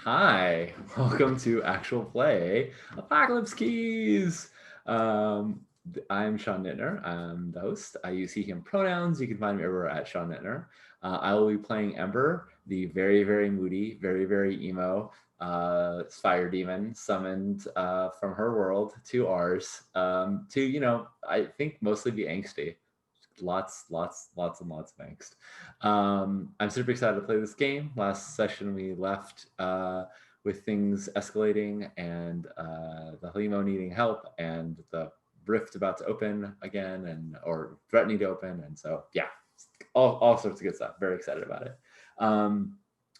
Hi, welcome to Actual Play Apocalypse Keys. I'm Sean Nittner. I'm the host. I use he, him pronouns. You can find me everywhere at Sean Nittner. I will be playing Ember, the very, very moody, very, very emo fire demon summoned from her world to ours to, I think mostly be angsty. Lots and lots of angst. I'm super excited to play this game. Last session we left with things escalating and the Halimo needing help and the rift about to open again or threatening to open. And so yeah, all sorts of good stuff. Very excited about it.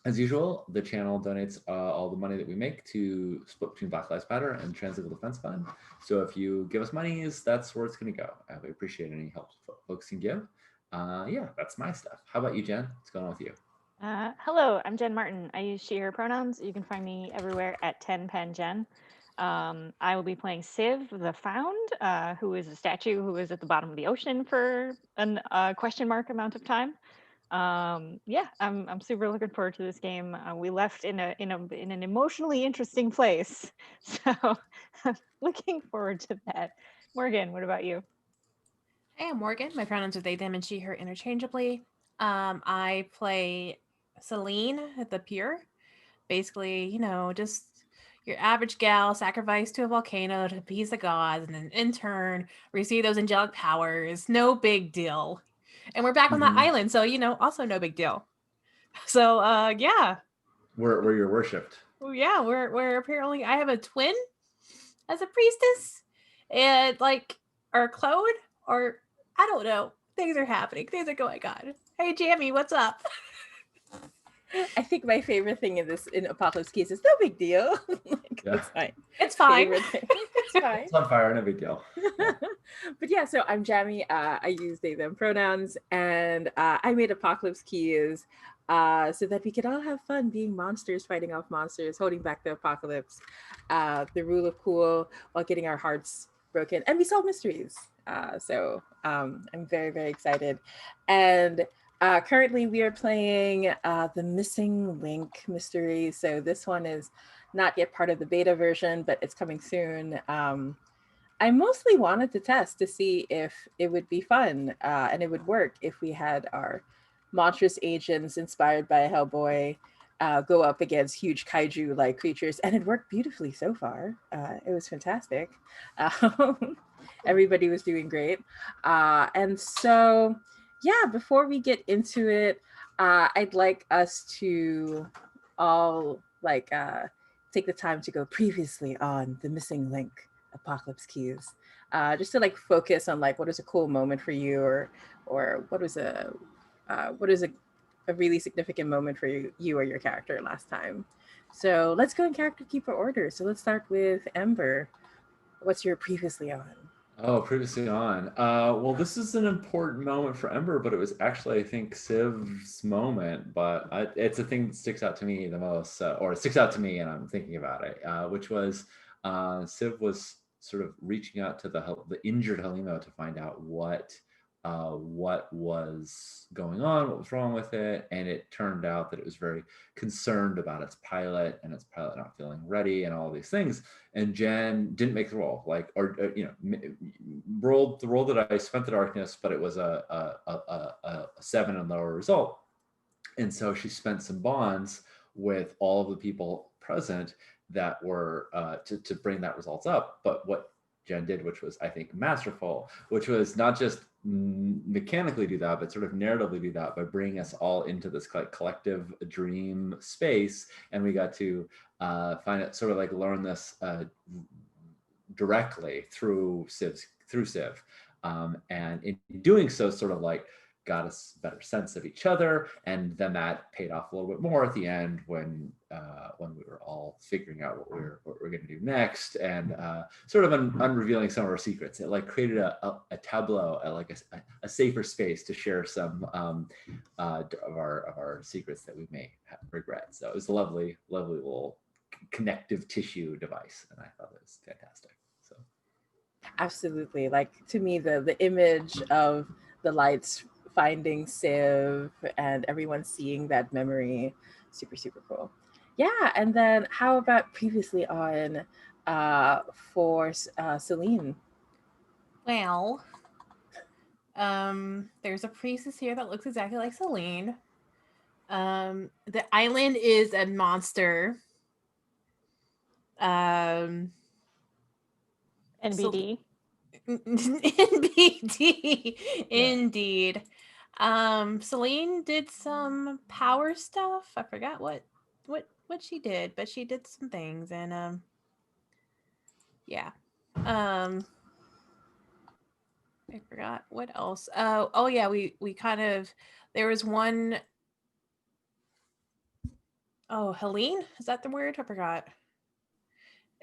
As usual, the channel donates all the money that we make to split between Black Lives Matter and Trans Legal Defense Fund. So if you give us money, that's where it's going to go. We appreciate any help folks can give. Yeah, that's my stuff. How about you, Jen? What's going on with you? Hello, I'm Jen Martin. I use she, her pronouns. You can find me everywhere at 10penjen. I will be playing Civ, the Found, who is a statue who is at the bottom of the ocean for a question mark amount of time. Yeah, I'm super looking forward to this game. We left in an emotionally interesting place, so I'm looking forward to that. Morgan, what about you? Hey, I'm Morgan. My pronouns are they, them, and she, her interchangeably. I play Celine at the Pure. Basically, just your average gal sacrificed to a volcano to appease the gods and then in turn receive those angelic powers. No big deal. And we're back on that island, so also no big deal. So yeah. Where you're worshipped. Well, yeah, we're apparently I have a twin as a priestess. And like our clone or I don't know. Things are happening. Things are going on. Hey, Jamie, what's up? I think my favorite thing in Apocalypse Keys is no big deal. Yeah. It's fine. It's fine. It's fine. It's on fire, no big deal. Yeah. But yeah, so I'm Jamie. I use they, them pronouns, and I made Apocalypse Keys so that we could all have fun being monsters, fighting off monsters, holding back the apocalypse, the rule of cool while getting our hearts broken, and we solve mysteries. I'm very, very excited. And currently, we are playing the Missing Link mystery. So this one is not yet part of the beta version, but it's coming soon. I mostly wanted to test to see if it would be fun and it would work if we had our monstrous agents inspired by Hellboy go up against huge kaiju-like creatures, and it worked beautifully so far. It was fantastic. Everybody was doing great. And so, yeah, before we get into it, I'd like us to all take the time to go previously on the Missing Link Apocalypse Keys, just to focus on what is a cool moment for you, or what is a really significant moment for you or your character last time. So let's go in character keeper order. So let's start with Ember. What's your previously on? Oh, previously on. Well, this is an important moment for Ember, but it was actually, I think, Civ's moment. But it's a thing that sticks out to me the most, or it sticks out to me, and I'm thinking about it, which was Civ was sort of reaching out to the injured Halimo to find out what was going on, what was wrong with it, and it turned out that it was very concerned about its pilot and its pilot not feeling ready and all these things. And Jen didn't make the roll, rolled the roll that I spent the darkness, but it was a 7 and lower result. And so she spent some bonds with all of the people present that were to bring that results up. But what Jen did, which was, I think, masterful, which was not just mechanically do that, but sort of narratively do that by bringing us all into this collective dream space. And we got to find it, sort of learn this directly through Civ. And in doing so, sort of got us a better sense of each other, and then that paid off a little bit more at the end when we were all figuring out what we're going to do next, and sort of unrevealing some of our secrets. It created a tableau, a safer space to share some of our secrets that we may regret. So it was a lovely little connective tissue device, and I thought it was fantastic. So absolutely, to me, the image of the lights finding Civ and everyone seeing that memory, super, super cool. Yeah, and then how about previously on for Celine? Well, there's a priestess here that looks exactly like Celine. The island is a monster. Um, so NBD. NBD, Yeah. indeed. Celine did some power stuff. I forgot what she did, but she did some things, and yeah. Um, I forgot what else. Oh yeah, we kind of there was one oh Helene, is that the word? I forgot.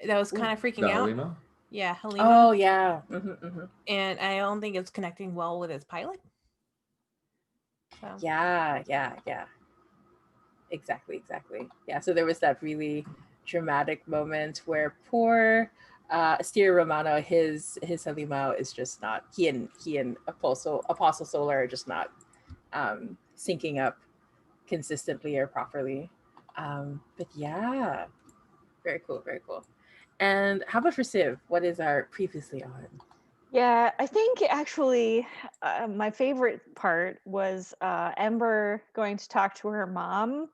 That was kind of The freaking out. Halima? Yeah, Oh Halima. yeah. Hmm. And I don't think it's connecting well with his pilot. So Yeah. Exactly. Yeah. So there was that really dramatic moment where poor Asteria Romano, his Halimao is just not he and Apostle Solar are just not syncing up consistently or properly. But yeah, very cool, very cool. And how about for Civ? What is our previously on? Yeah, I think actually my favorite part was Ember going to talk to her mom,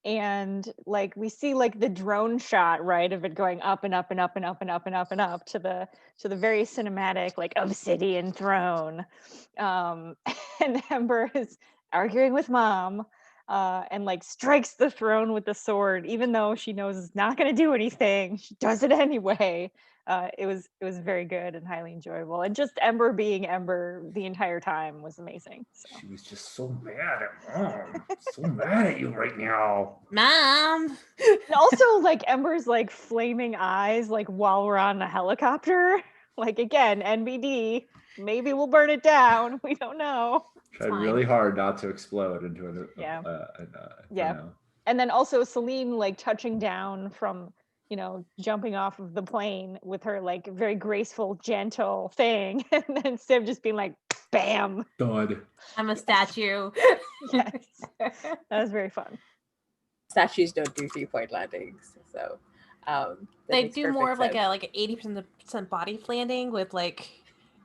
and like we see like the drone shot, right, of it going up and up and up and up and up and up and up to the very cinematic like obsidian throne. um and Ember is arguing with mom, and like strikes the throne with the sword even though she knows it's not going to do anything. She does it anyway. It was very good and highly enjoyable, and just Ember being Ember the entire time was amazing. So She was just so mad at mom. So mad at you right now. Mom. and also like Ember's like flaming eyes like while we're on a helicopter, like again NBD, maybe we'll burn it down, we don't know. Tried fine. really hard not to explode into Yeah. an Yeah. inferno. And then also Celine like touching down from, jumping off of the plane with her like very graceful gentle thing, and then Civ just being like bam. Thud. I'm a statue. Yes, that was very fun. Statues don't do 3-point landings, so that They makes do more perfect of like sense. a 80% body landing with like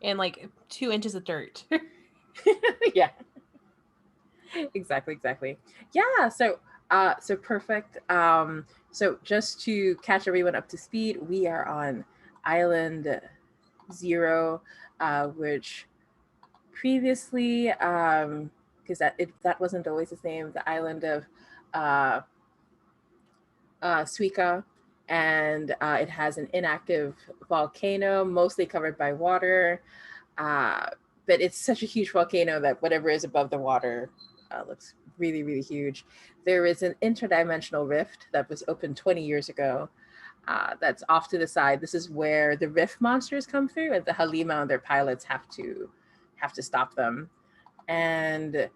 in like 2 inches of dirt. Yeah, exactly. Yeah, so perfect. So just to catch everyone up to speed, we are on Island Zero, which previously, because that wasn't always its name, the island of uh, Suica, and it has an inactive volcano, mostly covered by water. Uh, but it's such a huge volcano that whatever is above the water looks really huge. There is an interdimensional rift that was opened 20 years ago. That's off to the side. This is where the rift monsters come through, and the Halima and their pilots have to stop them. And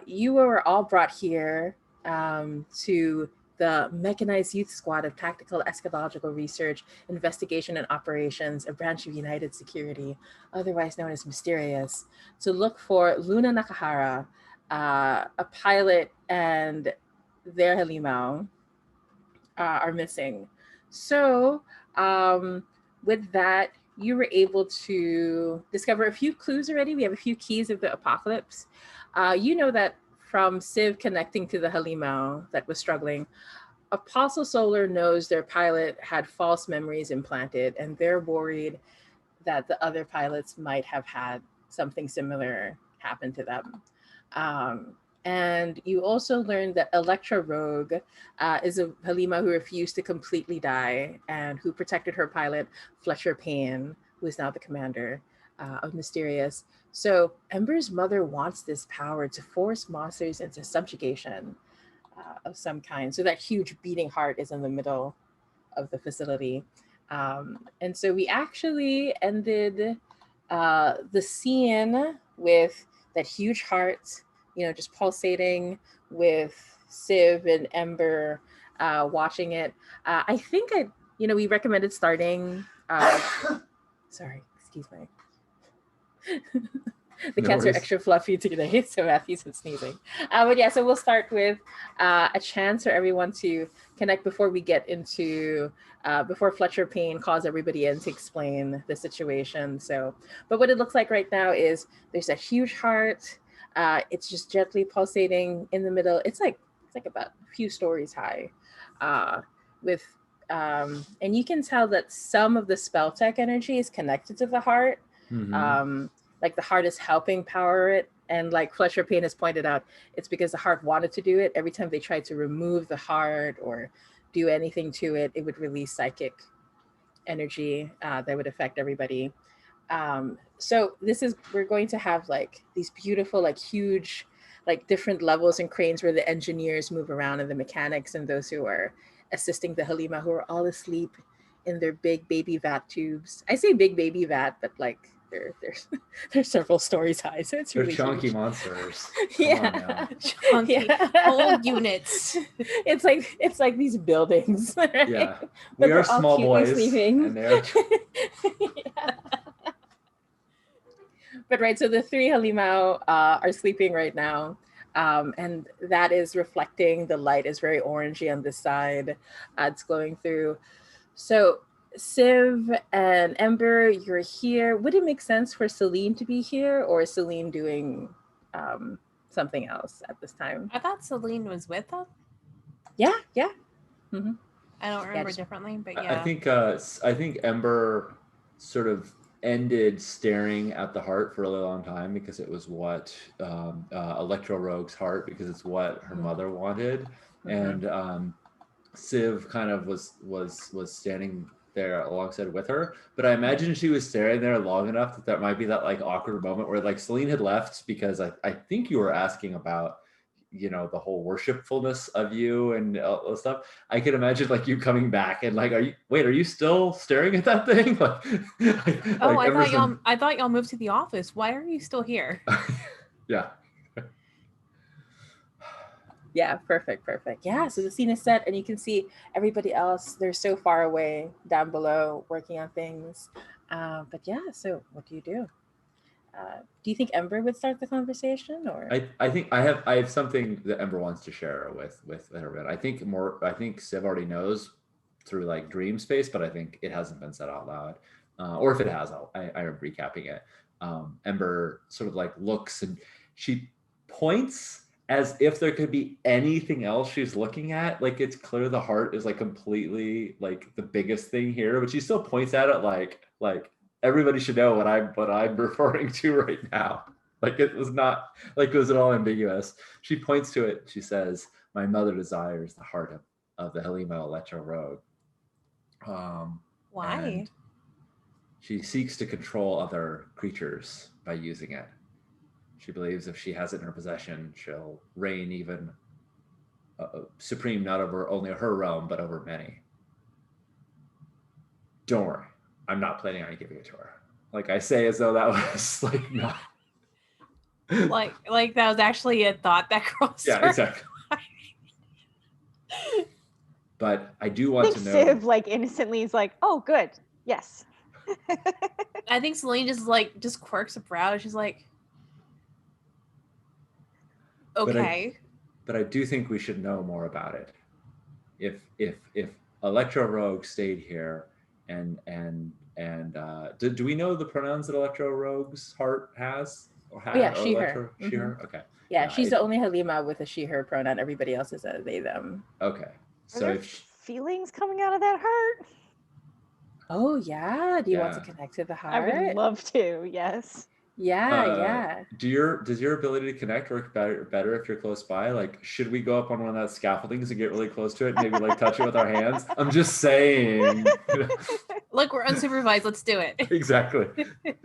you were all brought here to the Mechanized Youth Squad of Tactical Eschatological Research, Investigation, and Operations, a branch of United Security, otherwise known as Mysterious, to look for Luna Nakahara, a pilot, and their Halimao are missing. So, with that, you were able to discover a few clues already. We have a few keys of the apocalypse. You know that from Civ connecting to the Halimao that was struggling, Apostle Solar knows their pilot had false memories implanted, and they're worried that the other pilots might have had something similar happen to them. Um, and you also learned that Electra Rogue is a Halima who refused to completely die and who protected her pilot, Fletcher Payne, who is now the commander of Mysterious. So Ember's mother wants this power to force monsters into subjugation of some kind. So that huge beating heart is in the middle of the facility. And so we actually ended the scene with that huge heart, just pulsating with Civ and Ember watching it. I think we recommended starting. Sorry, excuse me. The No cats are worries. extra fluffy today, so Matthew's been sneezing. But yeah, so we'll start with a chance for everyone to connect before we get into before Fletcher Payne calls everybody in to explain the situation. So, but what it looks like right now is there's a huge heart. It's just gently pulsating in the middle. It's like about a few stories high, with and you can tell that some of the spell tech energy is connected to the heart. Mhm. Like the heart is helping power it. And like Fletcher Payne has pointed out, it's because the heart wanted to do it. Every time they tried to remove the heart or do anything to it, it would release psychic energy that would affect everybody. So we're going to have like these beautiful, like huge, like different levels and cranes where the engineers move around and the mechanics and those who are assisting the Halima who are all asleep in their big baby vat tubes. I say big baby vat, but like there's several stories high, so it's They're really chunky huge. monsters. Come on now. Yeah. Chunky whole units. It's like these buildings, right? Yeah. But We are they're all small cutely boys, sleeping. and they're Yeah. But right, so the three Halimau are sleeping right now. And that is reflecting the light is very orangey on this side. It's glowing through. So Civ and Ember, you're here. Would it make sense for Celine to be here, or is Celine doing something else at this time? I thought Celine was with them. Yeah, yeah. Mm-hmm. I don't remember just- differently, but I yeah. think Ember sort of ended staring at the heart for a really long time because it was what Electro Rogue's heart, because it's what her mother wanted. And Civ kind of was standing there alongside with her, but I imagine she was staring there long enough that might be that like awkward moment where like Celine had left because I think you were asking about, you know, the whole worshipfulness of you and all that stuff. I can imagine like you coming back and like, are you still staring at that thing? Like, Oh, like Emerson. I thought y'all moved to the office. Why are you still here? Yeah. Yeah, perfect. Yeah, so the scene is set, and you can see everybody else. They're so far away down below working on things. But yeah, so what do you do? Do you think Ember would start the conversation, or? I think I have something that Ember wants to share with everyone. I think Civ already knows through like dream space, but I think it hasn't been said out loud. Or if it has, I'm recapping it. Ember sort of like looks and she points as if there could be anything else she's looking at. Like it's clear the heart is like completely like the biggest thing here, but she still points at it like everybody should know what I'm referring to right now. Like it was not like it was at all ambiguous. She points to it. She says, "My mother desires the heart of the Halima Electro Rogue." Why? And she seeks to control other creatures by using it. She believes if she has it in her possession, she'll reign even supreme, not over only her realm, but over many. Don't worry, I'm not planning on giving it to her. Like I say, as though that was like not. like that was actually a thought that crossed Yeah, her. exactly. But I do I want think to know. Civ like innocently is like, oh, good, yes. I think Celine just quirks a brow. She's like, okay. But I do think we should know more about it. If Electro Rogue stayed here, and do we know the pronouns that Electro Rogue's heart has or had? Yeah, or she, her. Electro, she, her. Okay. Yeah, she's the only Halima with a she, her pronoun. Everybody else is a they, them. Okay. Are So there if feelings coming out of that heart? Oh yeah. Do you want to Yeah. connect to the I heart? would love to. Yes. Yeah. does your ability to connect work better if you're close by? Like, should we go up on one of that scaffoldings and get really close to it and maybe like touch it with our hands? I'm just saying. Look, we're unsupervised. Let's do it. Exactly.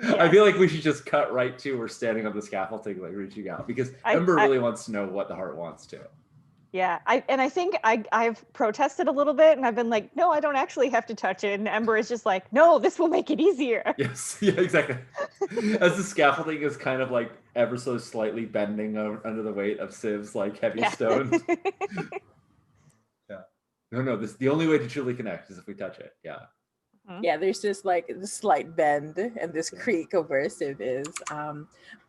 I feel like we should just cut right to we're standing on the scaffolding, like reaching out, because Ember really wants to know what the heart wants to. Yeah, I think I've protested a little bit, and I've been like, no, I don't actually have to touch it. And Ember is just like, no, this will make it easier. Yes, yeah, exactly. As the scaffolding is kind of like ever so slightly bending under the weight of Civ's like heavy stones. Yeah. No, the only way to truly connect is if we touch it. Yeah. Mhm. Yeah, there's just like this slight bend and this creak of where Civ is.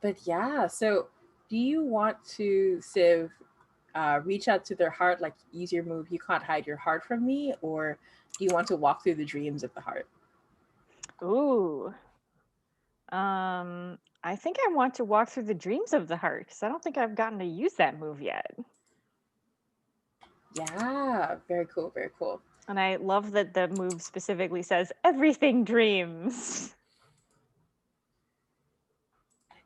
But yeah, so do you want to, Civ, reach out to their heart, like use your move, you can't hide your heart from me, or do you want to walk through the dreams of the heart? Ooh. I think I want to walk through the dreams of the heart because I don't think I've gotten to use that move yet. Yeah, very cool, very cool. And I love that the move specifically says everything dreams.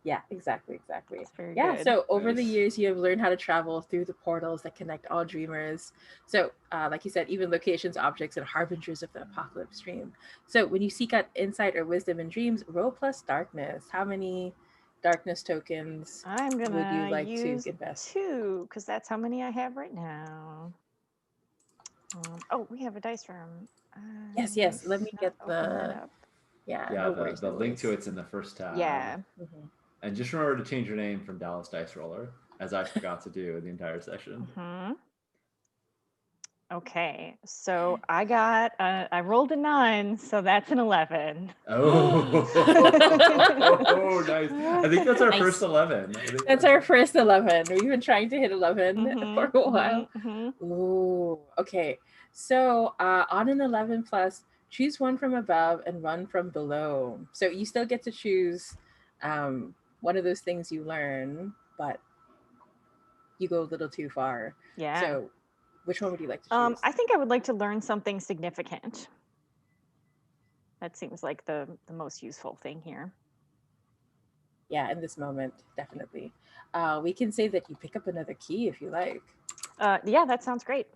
Yeah, exactly. It's very Yeah, good. so over the Nice. years, you have learned how to travel through the portals that connect all dreamers. So, like you said, even locations, objects, and harbingers of the apocalypse dream. So, when you seek out insight or wisdom in dreams, roll plus darkness. How many darkness tokens I'm would you gonna like to use invest? 2 because that's how many I have right now. Oh, we have a dice room. Yes. Let me Not get open that the. up. Yeah, Yeah, no worries, the no link to worries. it's in the first tab. Yeah. Mhm. And just remember to change your name from Dallas Dice Roller, as I forgot to do the entire session. Hmm. Okay, so I rolled a 9, so that's an 11. Oh, nice. I think that's our Nice. first 11. That's our first 11. We've been trying to hit 11 for a while. Ooh, okay. So on an 11 plus, choose one from above and one from below. So you still get to choose one of those things you learn, but you go a little too far. Yeah. So which one would you like to choose? I think I would like to learn something significant. That seems like the most useful thing here. Yeah, in this moment, definitely. We can say that you pick up another key if you like. Yeah, that sounds great.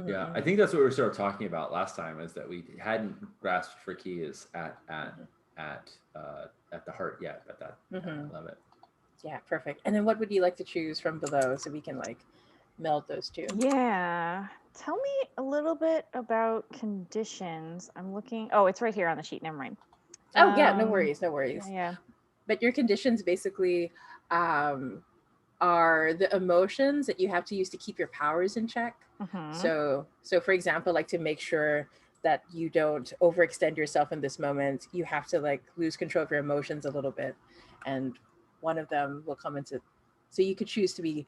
Yeah, I think that's what we were sort of talking about last time, is that we hadn't grasped for keys at the heart yet, but that I love it. Yeah, perfect. And then what would you like to choose from below so we can like meld those two? Yeah. Tell me a little bit about conditions. I'm looking. Oh, it's right here on the sheet. Never mind. Oh yeah, no worries, no worries. Yeah. But your conditions basically are the emotions that you have to use to keep your powers in check. Mhm. So for example, like to make sure that you don't overextend yourself in this moment, you have to like lose control of your emotions a little bit, and one of them will come into. So you could choose to be.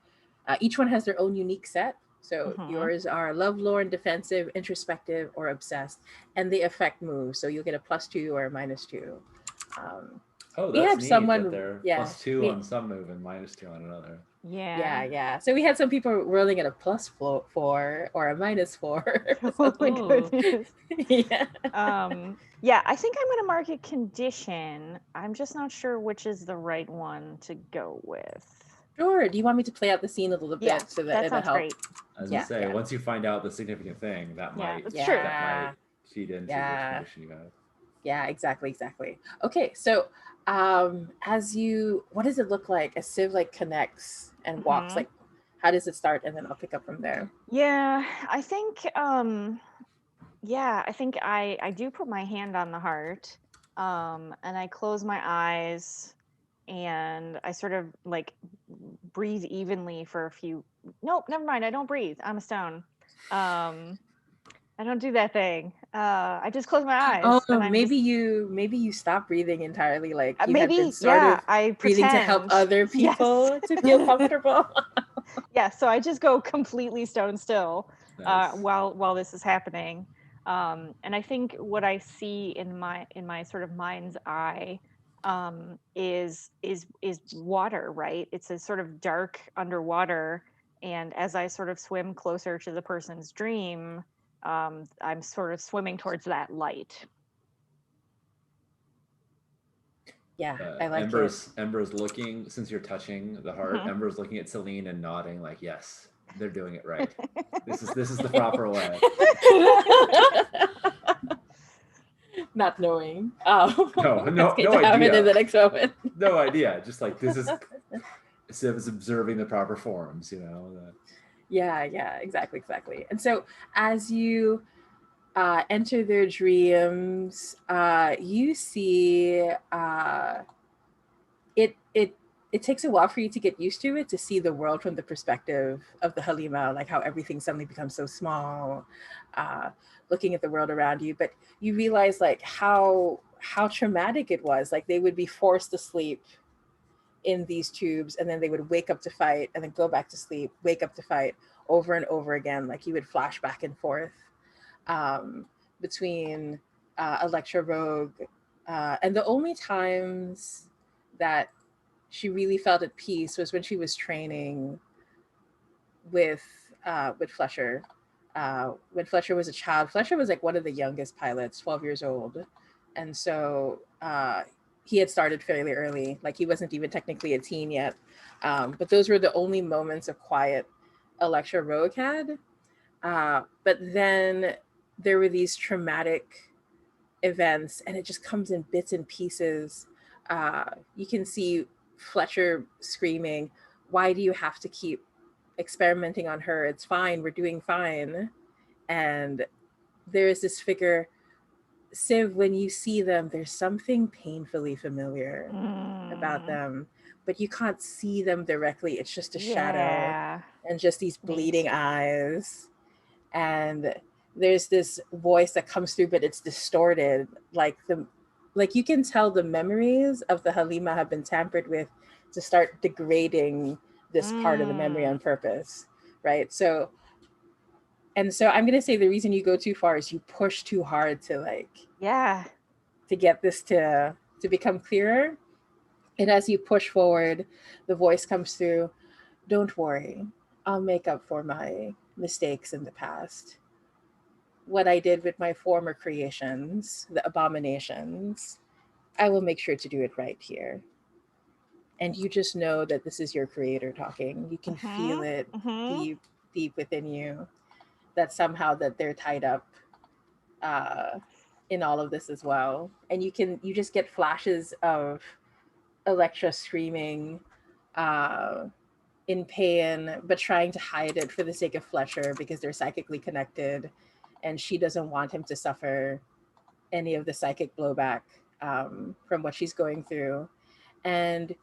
Each one has their own unique set. So yours are lovelorn, defensive, introspective, or obsessed, and they affect moves. So you'll get a +2 or a -2. Oh, We that's have neat someone, that they're yeah, +2 on some move and -2 on another. Yeah. So we had some people rolling at a +4 or a -4. Oh my Ooh. goodness. Yeah. Yeah, I think I'm gonna mark a condition. I'm just not sure which is the right one to go with. Sure. Do you want me to play out the scene a little bit Yeah, so that that it'll sounds help? great. I was Yeah, gonna say, yeah. once you find out the significant thing, that Yeah, might that's true. that might feed into which Yeah. condition you have. Yeah, exactly. Okay, so what does it look like as Civ like connects and walks? Mhm. Like, how does it start? And then I'll pick up from there. Yeah, I think I do put my hand on the heart. And I close my eyes and I sort of like breathe evenly for a few. Nope, never mind. I don't breathe. I'm a stone. I don't do that thing. I just close my eyes Oh, and I'm just maybe you stop breathing entirely. Like you had been maybe, sort yeah, of I breathing to help pretend. other Yes. people to feel comfortable. Yeah, so I just go completely stone still Nice. while this is happening. And I think what I see in my sort of mind's eye is water, right? It's a sort of dark underwater, and as I sort of swim closer to the person's dream, I'm sort of swimming towards that light. Yeah, I like it. Ember's looking, since you're touching the heart, Mhm. Ember's looking at Celine and nodding like, yes, they're doing it right. This is the proper way. Not knowing. Oh, No it's going no to happen in idea. the next moment. No idea. Just like this is Civ's observing the proper forms, Yeah, exactly. And so as you enter their dreams, you see it it takes a while for you to get used to it, to see the world from the perspective of the Halima, like how everything suddenly becomes so small, uh, looking at the world around you. But you realize like how traumatic it was. Like they would be forced to sleep in these tubes, and then they would wake up to fight, and then go back to sleep, wake up to fight, over and over again. Like you would flash back and forth um, between Electra Rogue, and the only times that she really felt at peace was when she was training with Fletcher. When Fletcher was a child, Fletcher was like one of the youngest pilots, 12 years old, and so he had started fairly early. Like he wasn't even technically a teen yet, but those were the only moments of quiet Electra Rogue had. But then there were these traumatic events, and it just comes in bits and pieces. You can see Fletcher screaming, "Why do you have to keep experimenting on her? It's fine. We're doing fine." And there is this figure, Civ, when you see them, there's something painfully familiar about them, but you can't see them directly. It's just a shadow Yeah. and just these Neat. bleeding eyes. And there's this voice that comes through, but it's distorted. Like you can tell the memories of the Halima have been tampered with to start degrading this part of the memory on purpose, right? So I'm gonna say the reason you go too far is you push too hard to Yeah. to get this to become clearer. And as you push forward, the voice comes through, "Don't worry, I'll make up for my mistakes in the past. What I did with my former creations, the abominations, I will make sure to do it right here." And you just know that this is your creator talking. You can feel it deep, deep within you, that somehow that they're tied up in all of this as well. And you just get flashes of Electra screaming in pain, but trying to hide it for the sake of Fletcher because they're psychically connected, and she doesn't want him to suffer any of the psychic blowback from what she's going through. And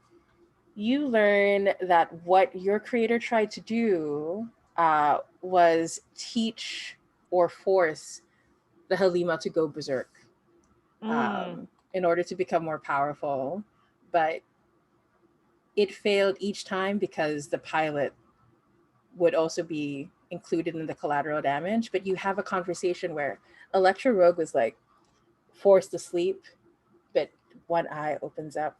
you learn that what your creator tried to do was teach or force the Halima to go berserk in order to become more powerful. But it failed each time because the pilot would also be included in the collateral damage. But you have a conversation where Electra Rogue was like forced to sleep, but one eye opens up.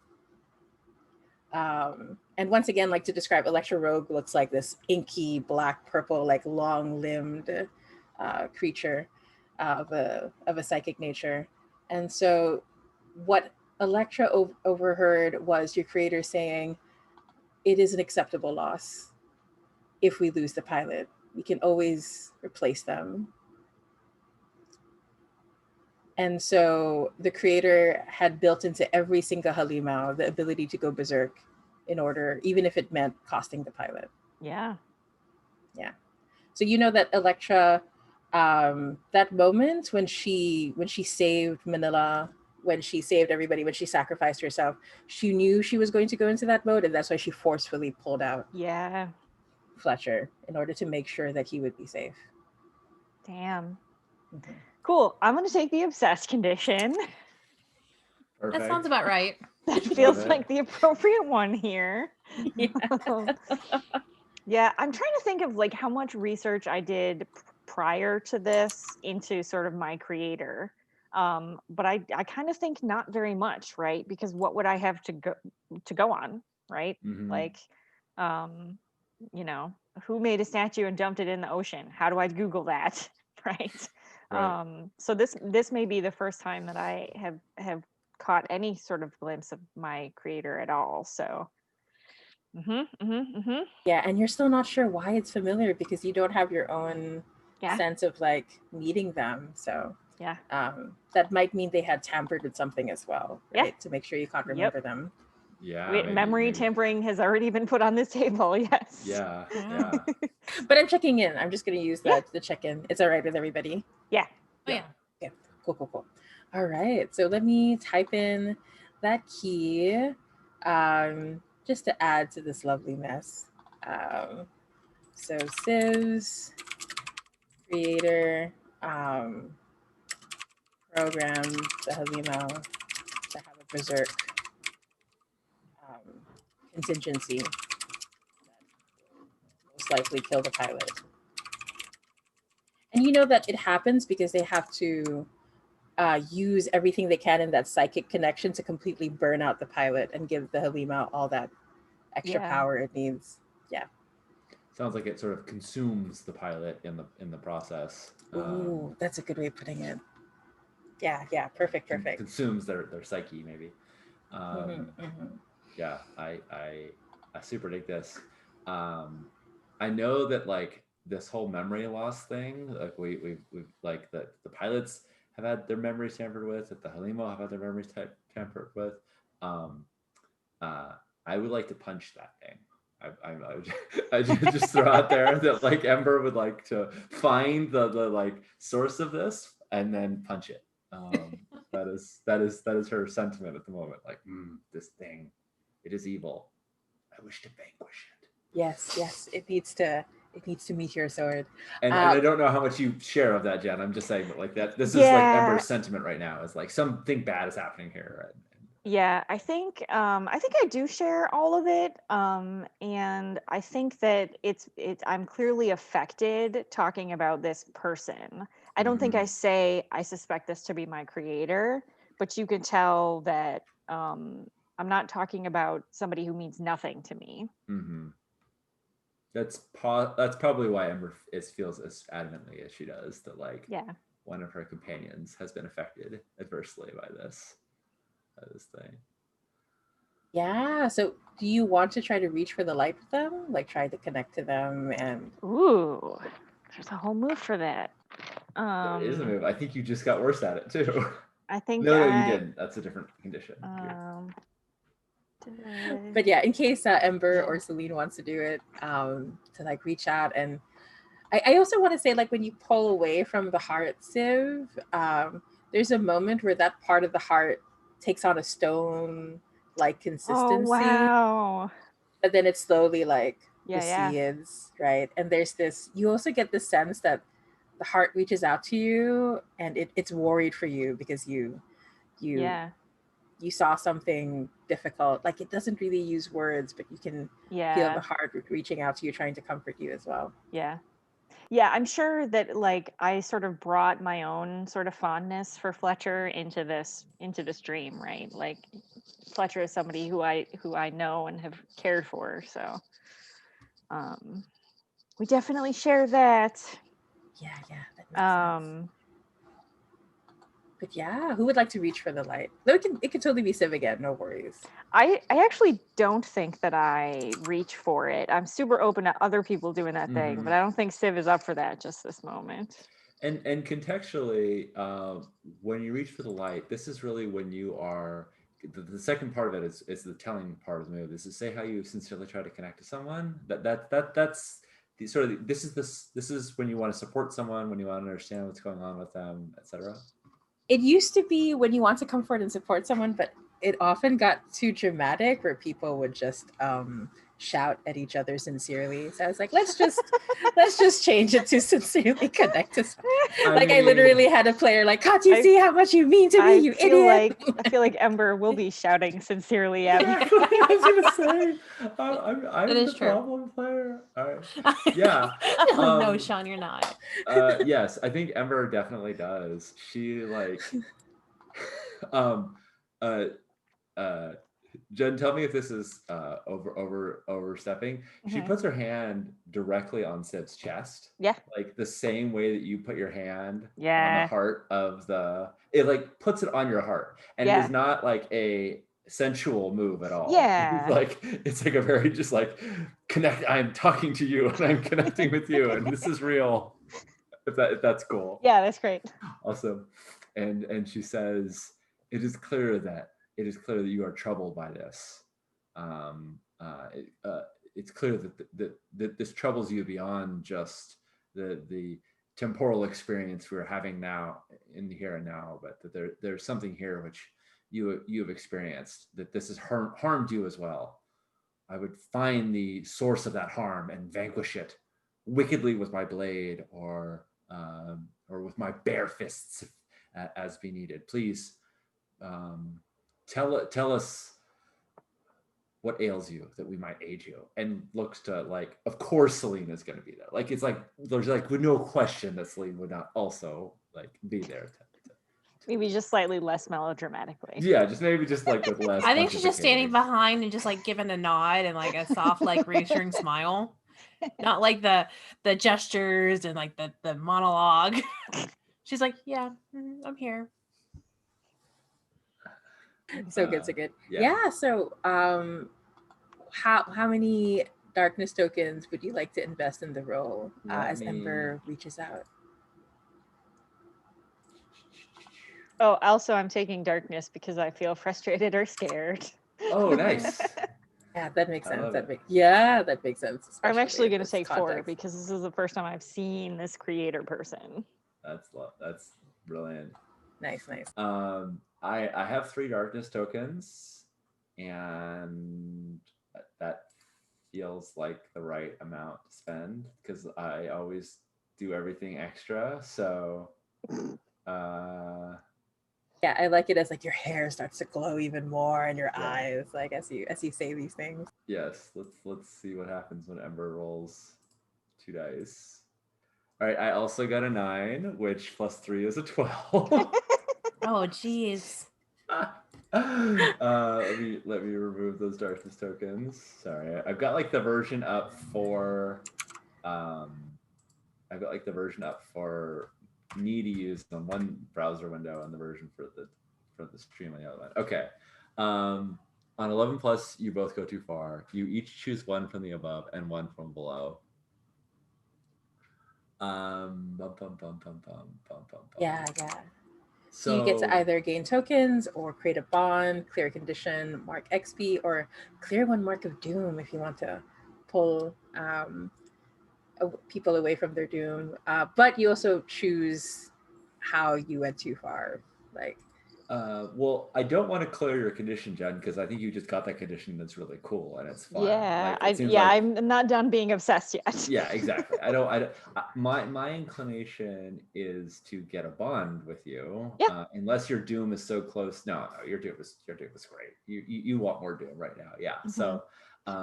And once again, like to describe, Electra Rogue looks like this inky black purple, like long limbed creature of a psychic nature. And so what Electra overheard was your creator saying, "It is an acceptable loss. If we lose the pilot, we can always replace them." And so the creator had built into every single Halima the ability to go berserk in order, even if it meant costing the pilot. Yeah. Yeah. So you know that Electra, that moment when she saved Manila, when she saved everybody, when she sacrificed herself, she knew she was going to go into that mode, and that's why she forcefully pulled out Yeah. Fletcher in order to make sure that he would be safe. Damn. Mhm. Cool. I'm going to take the obsessed condition. That sounds about right. That Love feels it. like the appropriate one here. Yeah. Yeah, I'm trying to think of like how much research I did prior to this into sort of my creator. But I kind of think not very much, right? Because what would I have to go on, right? Mhm. Like, you know, who made a statue and dumped it in the ocean? How do I Google that, right? Right. So this may be the first time that I have caught any sort of glimpse of my creator at all. So. Yeah, and you're still not sure why it's familiar because you don't have your own Yeah. sense of like meeting them. So Yeah. that might mean they had tampered with something as well, Yeah. right? To make sure you can't remember them. Yeah. Wait, memory tampering has already been put on this table. Yes. Yeah. Yeah. Yeah. But I'm checking in. I'm just going to use Yeah. the check in. It's all right with everybody. Yeah. Oh yeah. Okay, cool. All right, so let me type in that key. just to add to this lovely mess. So Civ's creator programmed the Halima to have a berserk um, contingency that will most likely kill the pilot. And you know that it happens because they have to use everything they can in that psychic connection to completely burn out the pilot and give the Halima all that extra Yeah. power it needs. Yeah. Sounds like it sort of consumes the pilot in the process. Ooh, that's a good way of putting it. Yeah, yeah, perfect. Consumes their psyche maybe. Mm-hmm. Yeah, I super dig this. I know that like this whole memory loss thing, like we've like the pilots have had their memories tampered with, that the Halima have had their memories tampered with. Um, I would like to punch that thing. I just throw out there that like Ember would like to find the like source of this and then punch it. That is her sentiment at the moment. Like, this thing, it is evil. I wish to vanquish it. Yes, it needs to meet your sword. And I don't know how much you share of that, Jen. I'm just saying that like that. This is like Yeah. Ember's sentiment right now. Is like something bad is happening here. Yeah, I think I do share all of it, and I think that it's I'm clearly affected talking about this person. I don't think I say I suspect this to be my creator, but you can tell that I'm not talking about somebody who means nothing to me. Mm-hmm. That's probably why Ember feels as adamantly as she does that like one of her companions has been affected adversely by this thing. Yeah. So, do you want to try to reach for the light with them? Like, try to connect to them and. Ooh, there's a whole move for that. There is a move. I think you just got worse at it too. I think no, you didn't. That's a different condition. But yeah, in case Ember or Celine wants to do it, to like reach out. And I also want to say, like, when you pull away from the heart, Civ, there's a moment where that part of the heart takes on a stone like consistency. Oh, wow. But then it slowly like recedes, right? And there's this, you also get the sense that the heart reaches out to you and it's worried for you because you saw something difficult. Like, it doesn't really use words, but you can feel the heart reaching out to you, trying to comfort you as well. Yeah, I'm sure that like I sort of brought my own sort of fondness for Fletcher into this dream, right? Like Fletcher is somebody who I know and have cared for, so we definitely share that. Yeah, that makes sense. But yeah, who would like to reach for the light? Though it could totally be Civ again, no worries. I actually don't think that I reach for it. I'm super open to other people doing that thing, but I don't think Civ is up for that just this moment. And contextually, when you reach for the light, this is really when you are. The second part of it is the telling part of the move. Is to say how you sincerely try to connect to someone. That's the sort of this is when you want to support someone, when you want to understand what's going on with them, etc. It used to be when you want to comfort and support someone, but it often got too dramatic where people would just shout at each other sincerely. So I was like, let's just change it to sincerely connect to someone. I literally had a player like, can't you see how much you mean to me, you idiot? I feel like Ember will be shouting sincerely at me. I was gonna say, I'm the problem player. All right. Yeah. No, Sean, you're not. Yes, I think Ember definitely does. She like, Jen, tell me if this is overstepping. She puts her hand directly on Civ's chest. Yeah. Like the same way that you put your hand on the heart of it like puts it on your heart. And it is not like a sensual move at all. Yeah. It's like a very just like connect. I'm talking to you and I'm connecting with you and this is real. If that's cool. Yeah, that's great. Awesome. And she says, it is clear that you are troubled by this. It's clear that this troubles you beyond just the temporal experience we're having now in the here and now, but that there's something here which you have experienced, that this has harmed you as well. I would find the source of that harm and vanquish it wickedly with my blade or with my bare fists as be needed. Please tell us what ails you that we might aid you. And looks to like, of course Celine is going to be there. Like it's like there's like with no question that Celine would not also like be there. Maybe just slightly less melodramatically. Yeah, just maybe just like with less. I think she's just standing pontificating. behind and just like giving a nod and like a soft, like reassuring smile. Not like the gestures and like the monologue. She's like, yeah, I'm here. So good, so good. Yeah. Yeah. So, how many darkness tokens would you like to invest in the role as Ember reaches out? Oh, also, I'm taking darkness because I feel frustrated or scared. Oh, nice. Yeah, that makes I sense. love That it. makes sense. I'm actually especially in going to this say 4 context. because this is the first time I've seen this creator person. That's brilliant. Nice. I have 3 darkness tokens, and that feels like the right amount to spend because I always do everything extra. So, yeah, I like it as like your hair starts to glow even more and your Yeah. eyes, like as you say these things. yes, let's see what happens when Ember rolls 2 dice. All right, I also got a 9, which plus 3 is a 12. Oh, geez. Let me remove those darkness tokens. Sorry, I've got like the version up for me to use on one browser window and the version for the stream on the other one. Okay. On 11 plus, you both go too far. You each choose 1 from the above and 1 from below. Yeah. So you get to either gain tokens or create a bond, clear a condition, mark XP, or clear 1 mark of doom if you want to pull people away from their doom. But you also choose how you went too far. Like, well, I don't want to clear your condition, Jen, because I think you just got that condition that's really cool and it's fun. Yeah, Like, it seems like, I'm not done being obsessed yet. yeah, exactly. My inclination is to get a bond with you. Yeah. Unless your doom is so close. No, your doom is great. You want more doom right now. Yeah. So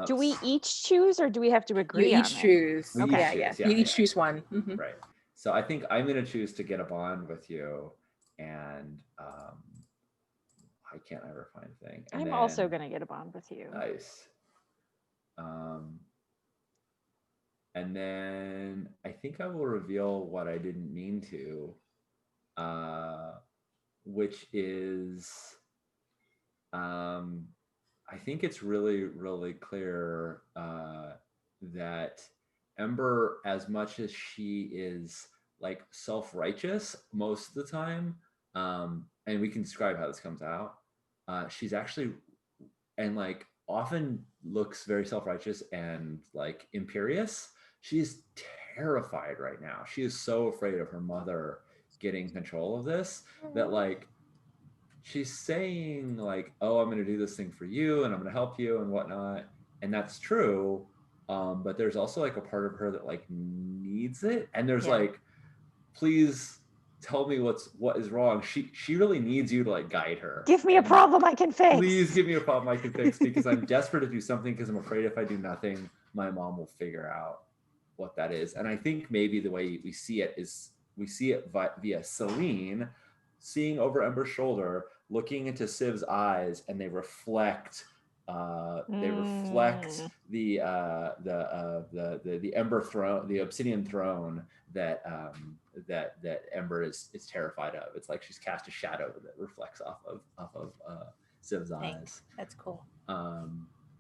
do we each choose or do we have to agree you on each it? choose. We Okay. each Yeah. choose, You yeah, each yeah. choose 1. Mhm. Right. So I think I'm going to choose to get a bond with you, and I can't ever find a thing. And I'm then, also going to get a bond with you. nice. And then I think I will reveal what I didn't mean to, which is, I think it's really, really clear that Ember, as much as she is like self-righteous most of the time, and we can describe how this comes out, she's actually, and like often looks very self-righteous and like imperious. She's terrified right now. She is so afraid of her mother getting control of this that like she's saying like, oh, I'm going to do this thing for you and I'm going to help you and whatnot. And that's true. But there's also like a part of her that like needs it. And there's like, please tell me what is wrong. She really needs you to like guide her. Give me a problem I can fix. Please give me a problem I can fix because I'm desperate to do something because I'm afraid if I do nothing, my mom will figure out what that is. And I think maybe the way we see it is we see it via Celine seeing over Ember's shoulder, looking into Civ's eyes, and they reflect the Ember throne, the obsidian throne that that Ember is terrified of. It's like she's cast a shadow that reflects off of Civ's eyes. That's cool.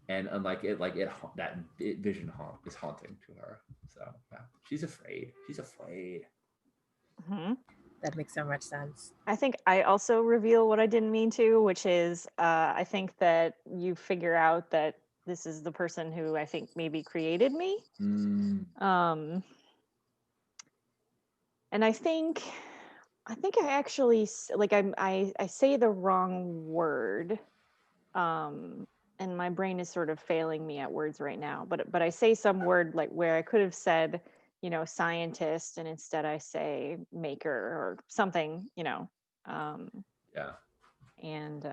And unlike it, that vision is haunting to her. So yeah, she's afraid. Mm-hmm. That makes so much sense. I think I also reveal what I didn't mean to, which is I think that you figure out that this is the person who I think maybe created me. And I think I actually like I say the wrong word. and my brain is sort of failing me at words right now, but I say some word like where I could have said, scientist, and instead I say maker or something, um, Yeah. and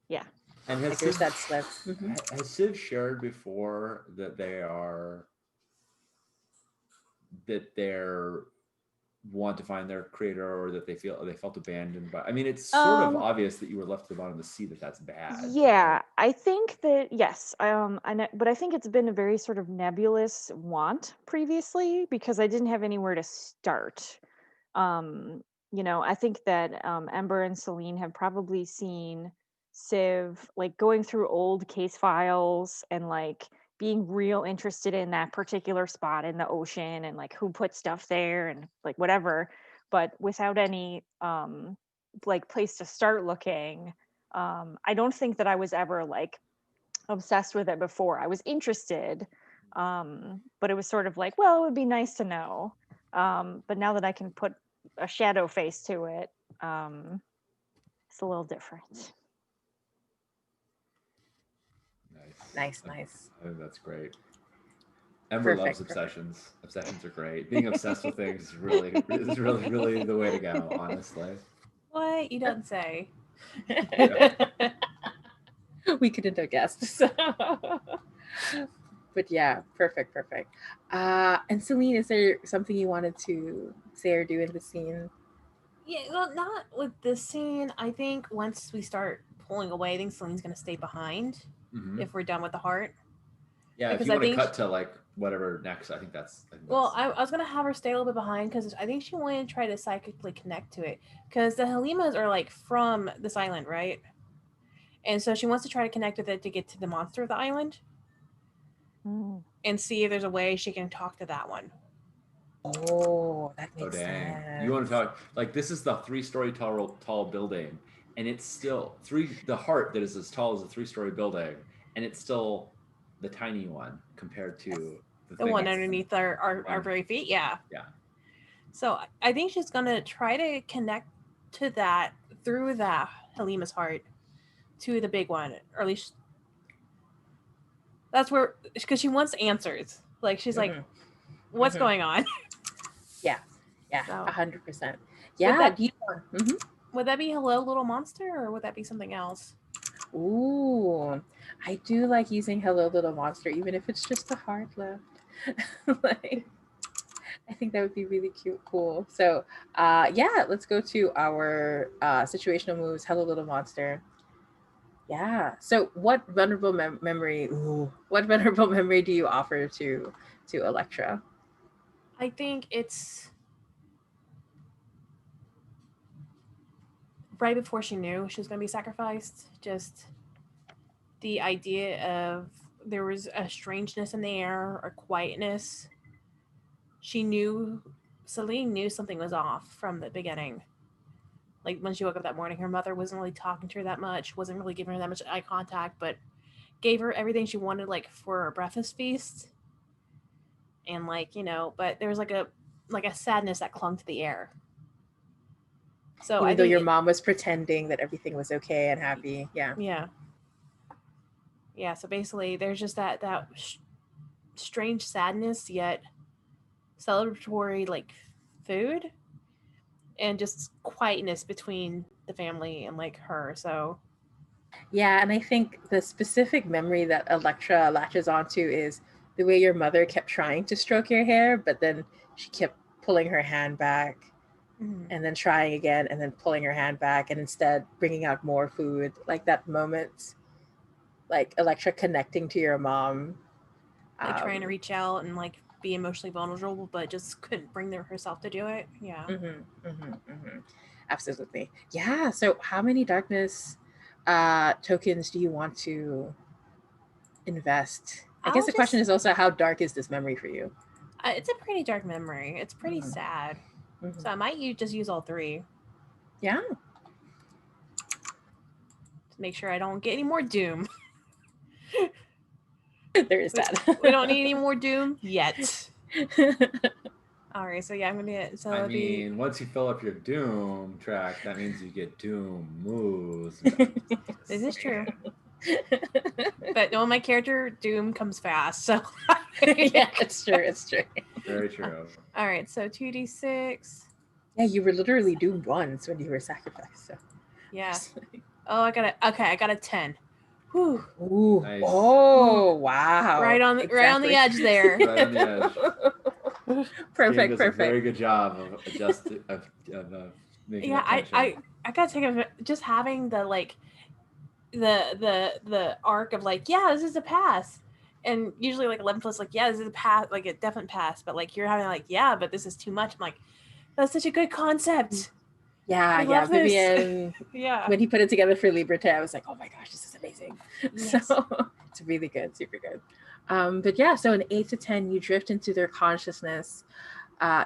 yeah. And Like there's that slip. has Civ shared before that they're want to find their creator, or that they felt abandoned by? I mean, it's sort of obvious that you were left to the bottom of the sea, that's bad. Yeah, I think that yes. But I think it's been a very sort of nebulous want previously because I didn't have anywhere to start. I think that Ember and Celine have probably seen Civ like going through old case files and like being real interested in that particular spot in the ocean and like who put stuff there and like whatever, but without any like place to start looking. I don't think that I was ever like obsessed with it before. I was interested, but it was sort of like, well, it would be nice to know. But now that I can put a shadow face to it, it's a little different. Nice. I think that's great. Ember loves Perfect. obsessions. Obsessions are great. Being obsessed with things is really the way to go, honestly. What? You don't say. We couldn't have guessed. So. But yeah, perfect. And Celine, is there something you wanted to say or do in the scene? Yeah, well, not with this scene. I think once we start pulling away, I think Celine's going to stay behind if we're done with the heart. Yeah, Because if you want to cut to like whatever next, I think that's. Well, I was going to have her stay a little bit behind because I think she wanted to try to psychically connect to it. Because the Halimas are like from this island, right? And so she wants to try to connect with it to get to the monster of the island and see if there's a way she can talk to that one. Oh, that makes sense. You want to talk like this is the 3-story tall building, and it's still the heart that is as tall as a 3-story building, and it's still the tiny one compared to the one underneath our very feet. Yeah. So I think she's gonna try to connect to that through that Halima's heart to the big one, or at least that's where, because she wants answers. Like she's like, what's going on? Yeah, So, 100%. Yeah. Would that be Hello Little Monster, or would that be something else? Ooh, I do like using Hello Little Monster, even if it's just a heart left. Like, I think that would be really cool. So, yeah, let's go to our situational moves. Hello Little Monster. Yeah. So, what vulnerable memory? What vulnerable memory do you offer to Electra? I think it's right before she knew she was going to be sacrificed. Just the idea of there was a strangeness in the air, a quietness. Celine knew something was off from the beginning. Like when she woke up that morning, her mother wasn't really talking to her that much, wasn't really giving her that much eye contact, but gave her everything she wanted, like for a breakfast feast. And but there was like a sadness that clung to the air. So even though your mom was pretending that everything was okay and happy. Yeah. So basically there's just that strange sadness, yet celebratory like food, and just quietness between the family and like her. So yeah, and I think the specific memory that Electra latches onto is the way your mother kept trying to stroke your hair, but then she kept pulling her hand back and then trying again and then pulling her hand back, and instead bringing out more food. Like that moment, like Electra connecting to your mom, like trying to reach out and like be emotionally vulnerable, but just couldn't bring herself to do it. Yeah. Absolutely. Yeah. So how many darkness tokens do you want to invest? I guess the question is also, how dark is this memory for you? It's a pretty dark memory. It's pretty sad. So I might just use all 3. Yeah. To make sure I don't get any more doom. There is that. We don't need any more doom yet. All right, so yeah, I'm gonna get. So I mean, once you fill up your doom track, that means you get doom moves. This is true. But no, my character Doom comes fast. So Yeah, it's true. It's true. Very true. all right, so 2d6. Yeah, you were literally doomed once when you were sacrificed. So. Yeah. Oh, I got a 10. Whew. Ooh. Nice. Oh, wow. Right on the edge there. Right on the edge. Game Perfect, does a very perfect. good job of adjusting of making Yeah, that tension. I gotta take a just having the like the arc of like, yeah, this is a pass. And usually like 11 plus like, yeah, this is a pass, like a definite pass, but like you're having like, yeah, but this is too much. I'm like, that's such a good concept. Yeah, I yeah. love this. Vivian, Yeah. when he put it together for Liberté, I was like, oh my gosh, this is amazing. Yes. So it's really good, super good. But yeah, so in 8 to 10, you drift into their consciousness.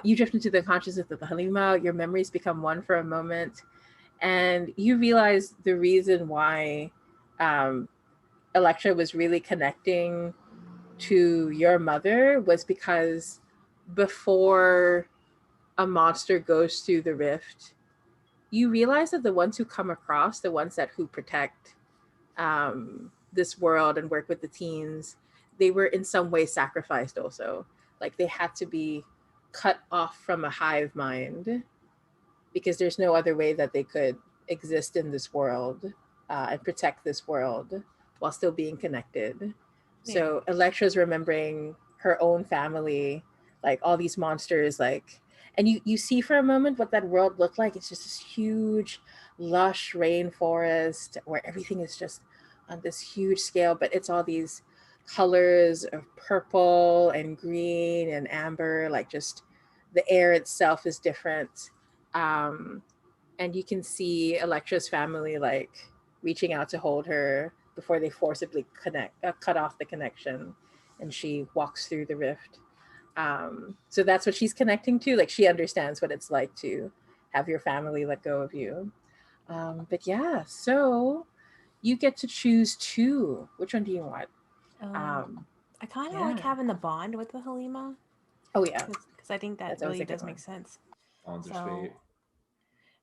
You drift into the consciousness of the Halima. Your memories become one for a moment. And you realize the reason why Electra was really connecting to your mother was because before a monster goes through the rift, you realize that the ones who come across, the ones who protect this world and work with the teens, they were in some way sacrificed also. Like they had to be cut off from a hive mind because there's no other way that they could exist in this world and protect this world while still being connected. Yeah. So Electra's remembering her own family, like all these monsters, like, and you see for a moment what that world looked like. It's just this huge, lush rainforest where everything is just on this huge scale, but it's all these colors of purple and green and amber, like just the air itself is different. And you can see Electra's family like reaching out to hold her before they forcibly cut off the connection, and she walks through the rift. So that's what she's connecting to. Like she understands what it's like to have your family let go of you. But yeah, so you get to choose two. Which one do you want? I kind of like yeah. having the bond with the Halima Oh yeah, because I think that That's always really a good does make one. sense. Bonds are So, sweet.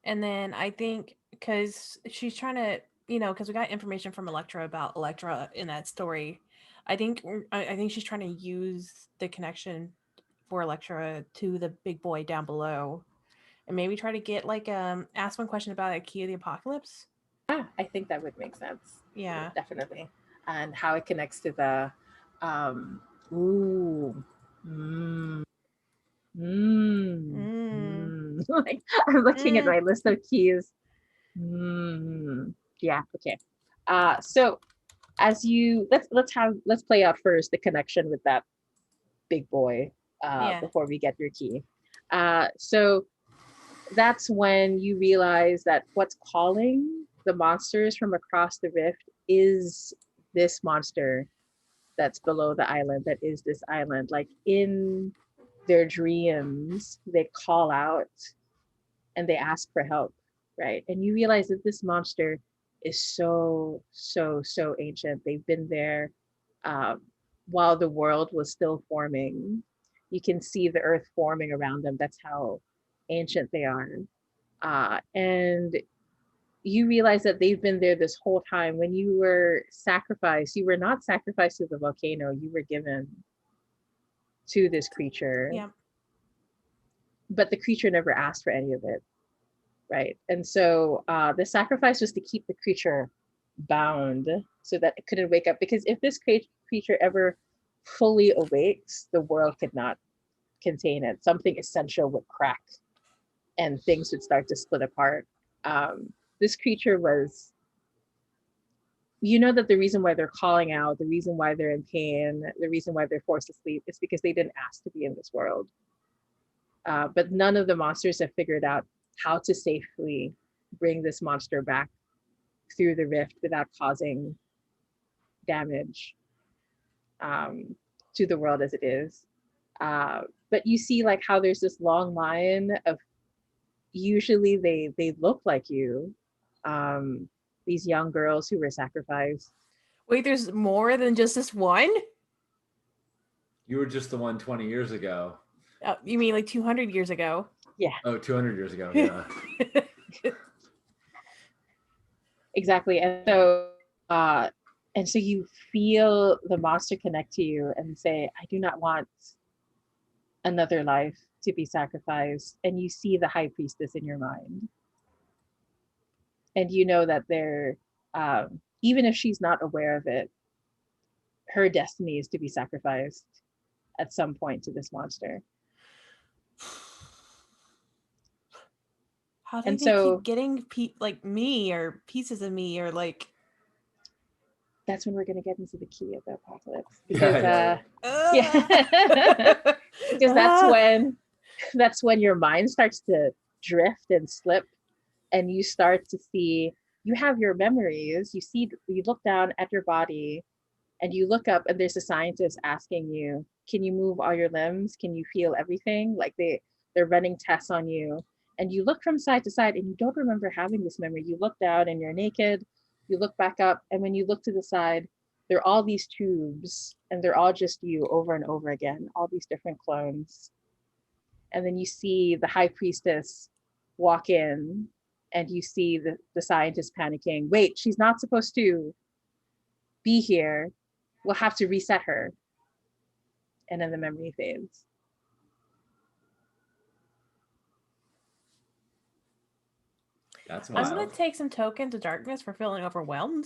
and then I think because she's trying to, because we got information from Electra about Electra in that story. I think I think she's trying to use the connection for Electra to the big boy down below, and maybe try to get like ask one question about a key of the apocalypse. Yeah, I think that would make sense. Yeah. Definitely. And how it connects to the ooh. Mm, like I'm looking at my list of keys. Yeah, okay. So as you let's play out first the connection with that big boy before we get your key. So that's when you realize that what's calling the monsters from across the rift is this monster that's below the island, that is this island. Like in their dreams, they call out and they ask for help, right? And you realize that this monster is so ancient. They've been there while the world was still forming. You can see the earth forming around them. That's how ancient they are. And you realize that they've been there this whole time. When you were sacrificed, you were not sacrificed to the volcano, you were given to this creature. Yeah. But the creature never asked for any of it, right? And so the sacrifice was to keep the creature bound so that it couldn't wake up. Because if this creature ever fully awakes, the world could not contain it. Something essential would crack and things would start to split apart. This creature was, that the reason why they're calling out, the reason why they're in pain, the reason why they're forced to sleep is because they didn't ask to be in this world. But none of the monsters have figured out how to safely bring this monster back through the rift without causing damage to the world as it is. But you see like how there's this long line of, usually they look like you, these young girls who were sacrificed. Wait, there's more than just this one? You were just the one 20 years ago. You mean like 200 years ago? Yeah. Oh, 200 years ago, yeah. Exactly. And so And so you feel the monster connect to you and say, I do not want another life to be sacrificed. And you see the high priestess in your mind. And you know that they're, even if she's not aware of it, her destiny is to be sacrificed at some point to this monster. How do And they so keep getting like me or pieces of me or like? that's when we're going to get into the key of the apocalypse. Yeah, Because, yeah. yeah. Because that's when your mind starts to drift and slip, and you start to see, you have your memories, you look down at your body, and you look up, and there's a scientist asking you, can you move all your limbs, can you feel everything, like they're running tests on you, and you look from side to side and you don't remember having this memory. You look down and you're naked, you look back up, and when you look to the side, there are all these tubes, and they're all just you over and over again, all these different clones. And then you see the high priestess walk in, and you see the scientist panicking, wait, she's not supposed to be here, we'll have to reset her. And then the memory fades. That's I'm gonna wild. take some tokens of darkness for feeling overwhelmed.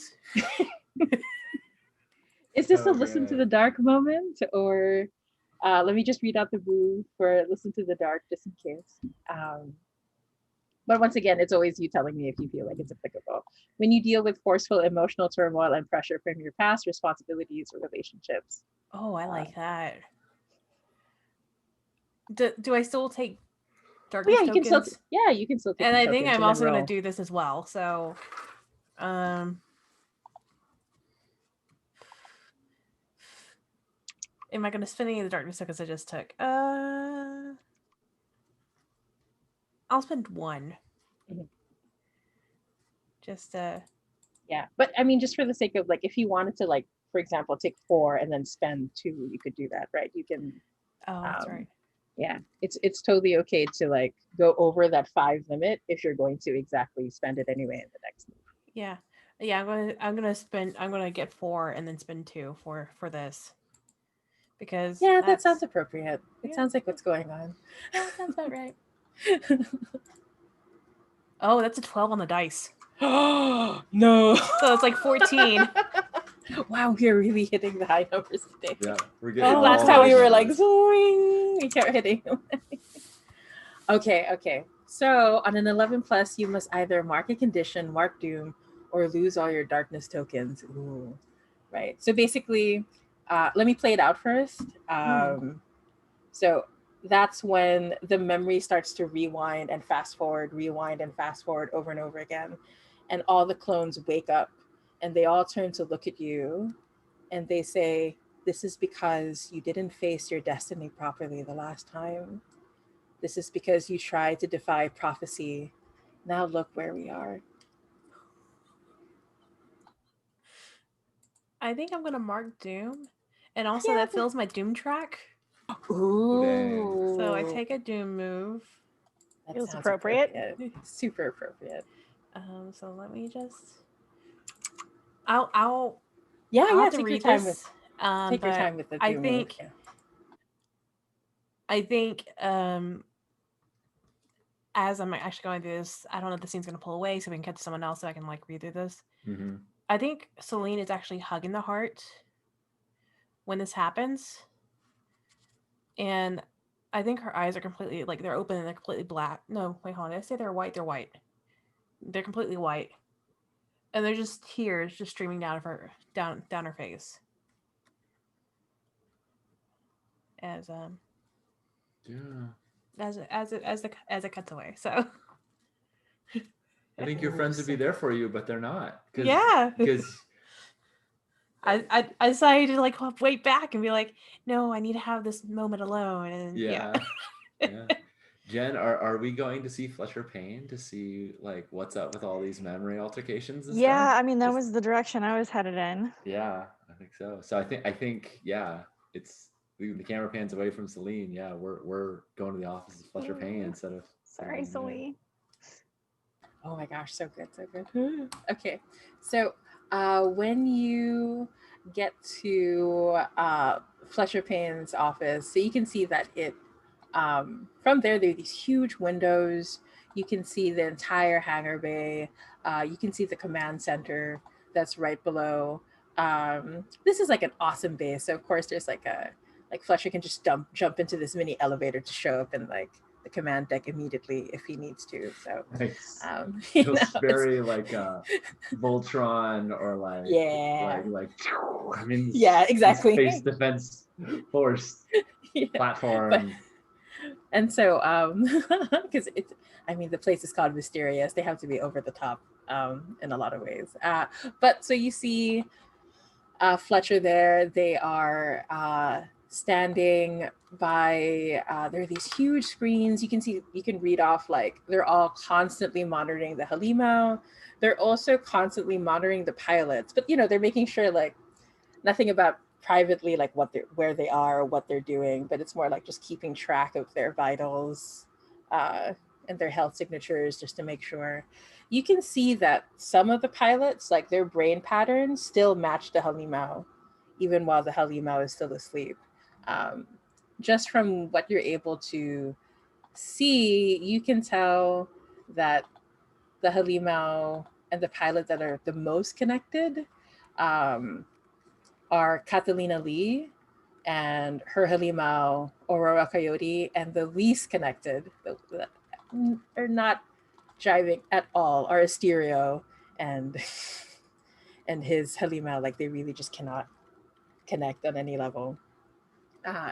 Is this So a listen to good. the dark moment, or let me just read out the woo for listen to the dark just in case. But once again, it's always you telling me if you feel like it's applicable. When you deal with forceful emotional turmoil and pressure from your past responsibilities or relationships. Oh, I like that. Do I still take darkness Yeah, you can still tokens? you can still take And the I think tokens I'm and then also gonna roll. do this as well. So, am I gonna spend any of the darkness tokens I just took? I'll spend one. Mhm. Just Yeah, but I mean, just for the sake of like, if you wanted to, like, for example, take 4 and then spend 2, you could do that, right? You can, oh, that's right. yeah, it's totally okay to like go over that 5 limit if you're going to exactly spend it anyway in the next move. Yeah. I'm gonna get 4 and then spend 2 for this. Because Yeah, that that's sounds appropriate. It Yeah. sounds like what's going on. yeah, that sounds about right. Oh, that's a 12 on the dice. No. So it's like 14. Wow, we're really hitting the high numbers today. Yeah, we're getting Oh, Last all time those we were like, numbers. zoing, we kept hitting. Okay. So on an 11 plus, you must either mark a condition, mark doom, or lose all your darkness tokens. Ooh, right. So basically, let me play it out first. So that's when the memory starts to rewind and fast forward over and over again. And all the clones wake up and they all turn to look at you and they say, this is because you didn't face your destiny properly the last time. This is because you tried to defy prophecy. Now look where we are. I think I'm gonna mark Doom. And also Yeah. that fills my Doom track. Ooh. So I take a Doom move. That Feels sounds appropriate. Super appropriate. So let me just I'll Yeah, have to take your read time this. take your But time with the I Doom move. think Yeah. I think as I'm actually going through this, I don't know if the scene's gonna pull away so we can cut to someone else so I can like read through this. Mm-hmm. I think Celine is actually hugging the heart when this happens. And I think her eyes are completely like they're open and they're completely black. No, wait, hold on. Did I say they're white? They're white. They're completely white. And they're just tears just streaming down her down her face. As Yeah. as it cuts away. So I think your friends would be there for you, but they're not. Yeah. Because I decided to like wait back and be like, no, I need to have this moment alone. And yeah. Jen, are we going to see Fletcher Payne to see like what's up with all these memory altercations and Yeah, stuff? I mean that was the direction I was headed in. Yeah, I think so. So I think yeah, it's the camera pans away from Celine. Yeah, we're going to the office of Fletcher Payne instead of Sorry, sitting there. Celine. Oh my gosh, so good. Okay. So When you get to Fletcher Payne's office, so you can see that from there are these huge windows. You can see the entire hangar bay. You can see the command center that's right below. This is like an awesome base. So of course there's like Fletcher can just jump into this mini elevator to show up in like the command deck immediately if he needs to. So Nice. you Feels know, very like Voltron or yeah, like I mean yeah, exactly. Space Defense Force Yeah. platform. And so because it's, I mean, the place is called Mysterious, they have to be over the top in a lot of ways, but so you see Fletcher there. They are standing by there are these huge screens. You can read off, like they're all constantly monitoring the Halimo. They're also constantly monitoring the pilots, but you know, they're making sure like nothing about privately like where they are or what they're doing, but it's more like just keeping track of their vitals uh, and their health signatures just to make sure. You can see that some of the pilots, like their brain patterns, still match the Halimau, even while the Halimau is still asleep. Um, just from what you're able to see, you can tell that the Halimau and the pilot that are the most connected um, are Catalina Lee and her Halimau, Aurora Coyote, and the least connected, that are not jiving at all, are Asterio and and his Halimau. Like they really just cannot connect on any level.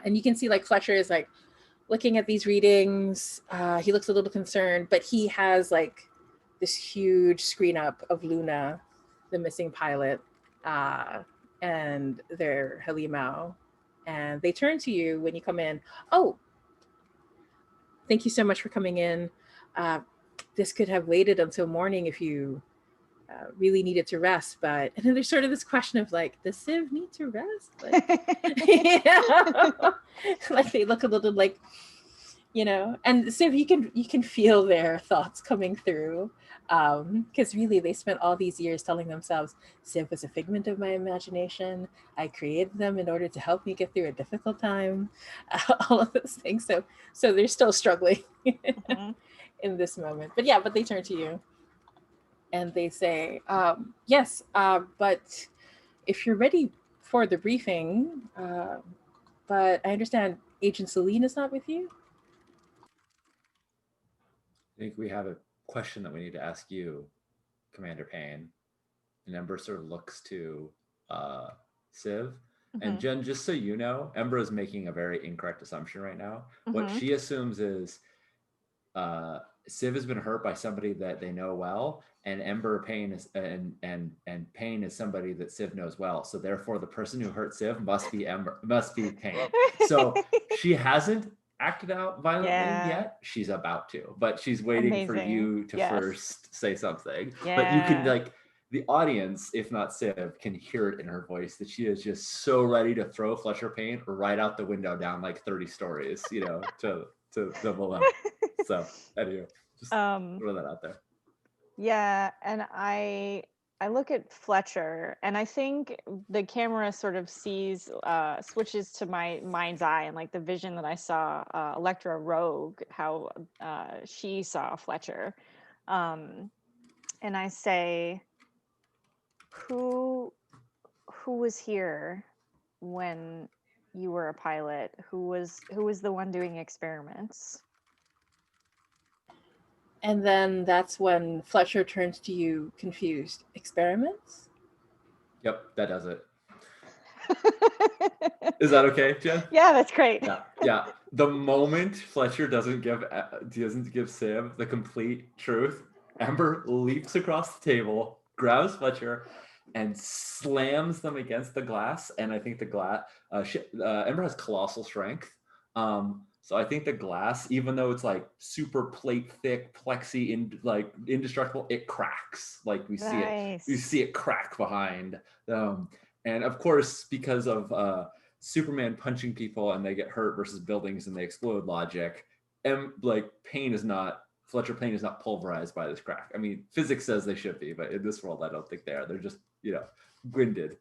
And you can see like Fletcher is like looking at these readings. He looks a little concerned, but he has like this huge screen up of Luna, the missing pilot, uh, and their Halimau. And they turn to you when you come in. Oh, thank you so much for coming in. Uh, this could have waited until morning if you really needed to rest. But and then there's sort of this question of like, does Civ need to rest? Like, yeah. Like they look a little like, you know, and so you can feel their thoughts coming through, because really they spent all these years telling themselves Civ was a figment of my imagination. I created them in order to help me get through a difficult time. All of those things. So they're still struggling Mhm. in this moment. But yeah, but they turn to you and they say, yes, but if you're ready for the briefing, but I understand Agent Celine is not with you. I think we have a question that we need to ask you, Commander Payne. And Ember sort of looks to Civ. And Mhm. Jen, just so you know, Ember is making a very incorrect assumption right now. What Mhm. she assumes is Civ has been hurt by somebody that they know well, and Ember Payne is and Payne is somebody that Civ knows well. So therefore, the person who hurt Civ must be Payne. So she hasn't acted out violently Yeah. yet. She's about to, but she's waiting for Amazing. you to Yes. first say something. But you can Yeah. like the audience, if not Civ, can hear it in her voice that she is just so ready to throw Fletcher Payne right out the window down like 30 stories, you know, to the below. So anyway, just throw that out there. Yeah, and I look at Fletcher, and I think the camera sort of switches to my mind's eye, and like the vision that I saw Electra Rogue, how she saw Fletcher, and I say, who was here when you were a pilot? Who was the one doing experiments? And then that's when Fletcher turns to you confused. Experiments? Yep, that does it. Is that okay, Jen? Yeah, that's great. Yeah. The moment Fletcher doesn't give Civ the complete truth, Ember leaps across the table, grabs Fletcher, and slams them against the glass. And I think the glass, Ember has colossal strength. So I think the glass, even though it's like super plate thick, plexi, indestructible, it cracks. Like we see it crack behind. And of course, because of Superman punching people and they get hurt versus buildings and they explode logic, and like Payne is not Fletcher Plain is not pulverized by this crack. I mean, physics says they should be, but in this world, I don't think they are. They're just, winded.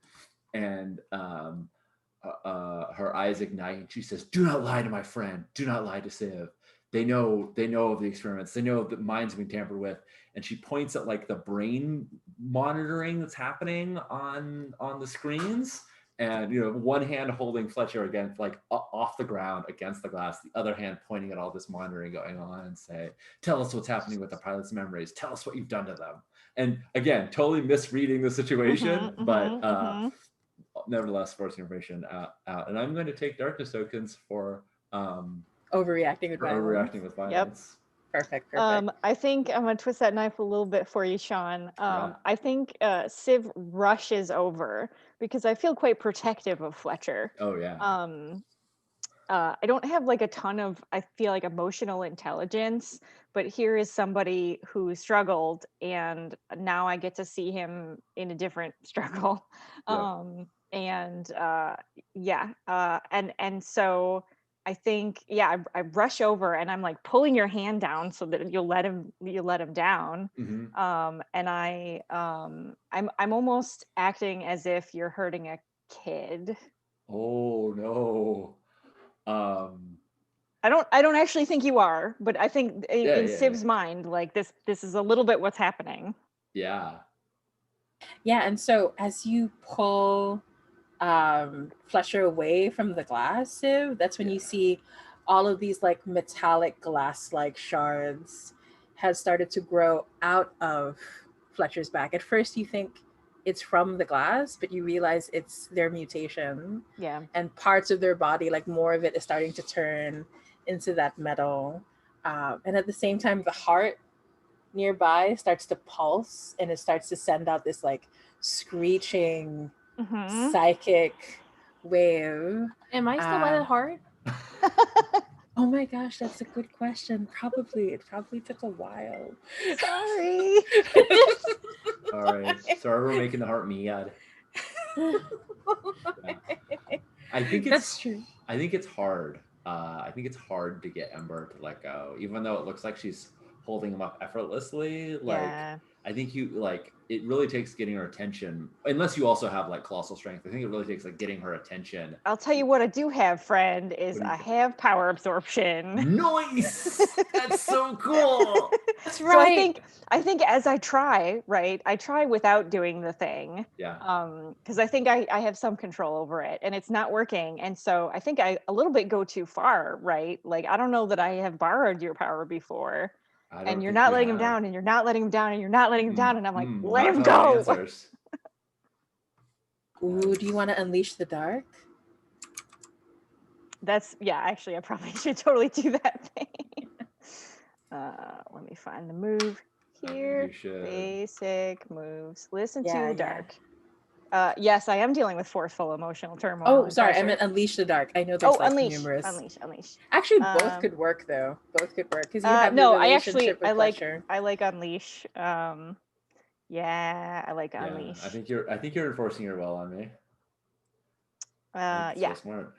And her eyes ignite, and she says, "Do not lie to my friend. Do not lie to Civ. They know of the experiments. They know that minds have been tampered with." And she points at like the brain monitoring that's happening on the screens. And one hand holding Fletcher against like off the ground against the glass, the other hand pointing at all this monitoring going on, and say, "Tell us what's happening with the pilot's memories. Tell us what you've done to them." And again, totally misreading the situation, but nevertheless forcing information out. And I'm going to take darkness tokens for Overreacting with violence. overreacting with violence. Perfect. I think I'm gonna twist that knife a little bit for you, Sean. Yeah. I think Civ rushes over because I feel quite protective of Fletcher. Oh yeah. I don't have like a ton of, I feel like, emotional intelligence, but here is somebody who struggled, and now I get to see him in a different struggle. Yeah. And so I think, I rush over and I'm like pulling your hand down so that you'll let him down. Mhm. And I'm almost acting as if you're hurting a kid. Oh no. I don't actually think you are, but I think in Yeah. Civ's mind, like this is a little bit what's happening. Yeah. Yeah, and so as you pull Fletcher away from the glass, Civ, that's when you see all of these like metallic glass-like shards has started to grow out of Fletcher's back. At first you think it's from the glass, but you realize it's their mutation. Yeah. And parts of their body, like more of it is starting to turn into that metal. And at the same time, the heart nearby starts to pulse, and it starts to send out this like screeching psychic wave. Am I still at heart? Oh my gosh, that's a good question. It probably took a while. Sorry. All right. Sorry, we're making the heart mad. I think That's true. I think it's hard. I think it's hard to get Ember to let go, even though it looks like she's holding him up effortlessly. Like, Yeah. I think it really takes getting her attention, unless you also have like colossal strength. I think it really takes like getting her attention. I'll tell you what I do have, friend, is I have power absorption. Nice. That's so cool. That's So right. I think as I try, right, I try without doing the thing. Yeah. Because I think I have some control over it, and it's not working. And so I think I a little bit go too far, right? Like, I don't know that I have borrowed your power before. And you're not letting him down, and you're not letting him down, and you're not letting him down. And I'm like, let him go. Ooh, do you want to unleash the dark? Actually, I probably should totally do that thing. Let me find the move here. You should. Basic moves. Listen Yeah, to yeah. the dark. Yes, I am dealing with forceful emotional turmoil. Oh, and sorry, I pressure. meant unleash the dark. I know there's like unleash, numerous. unleash. Actually, both could work though. Both could work because you have No, the I relationship with like Fletcher. I like unleash. Yeah, I like unleash. I think you're enforcing your will on me. Yeah. So smart.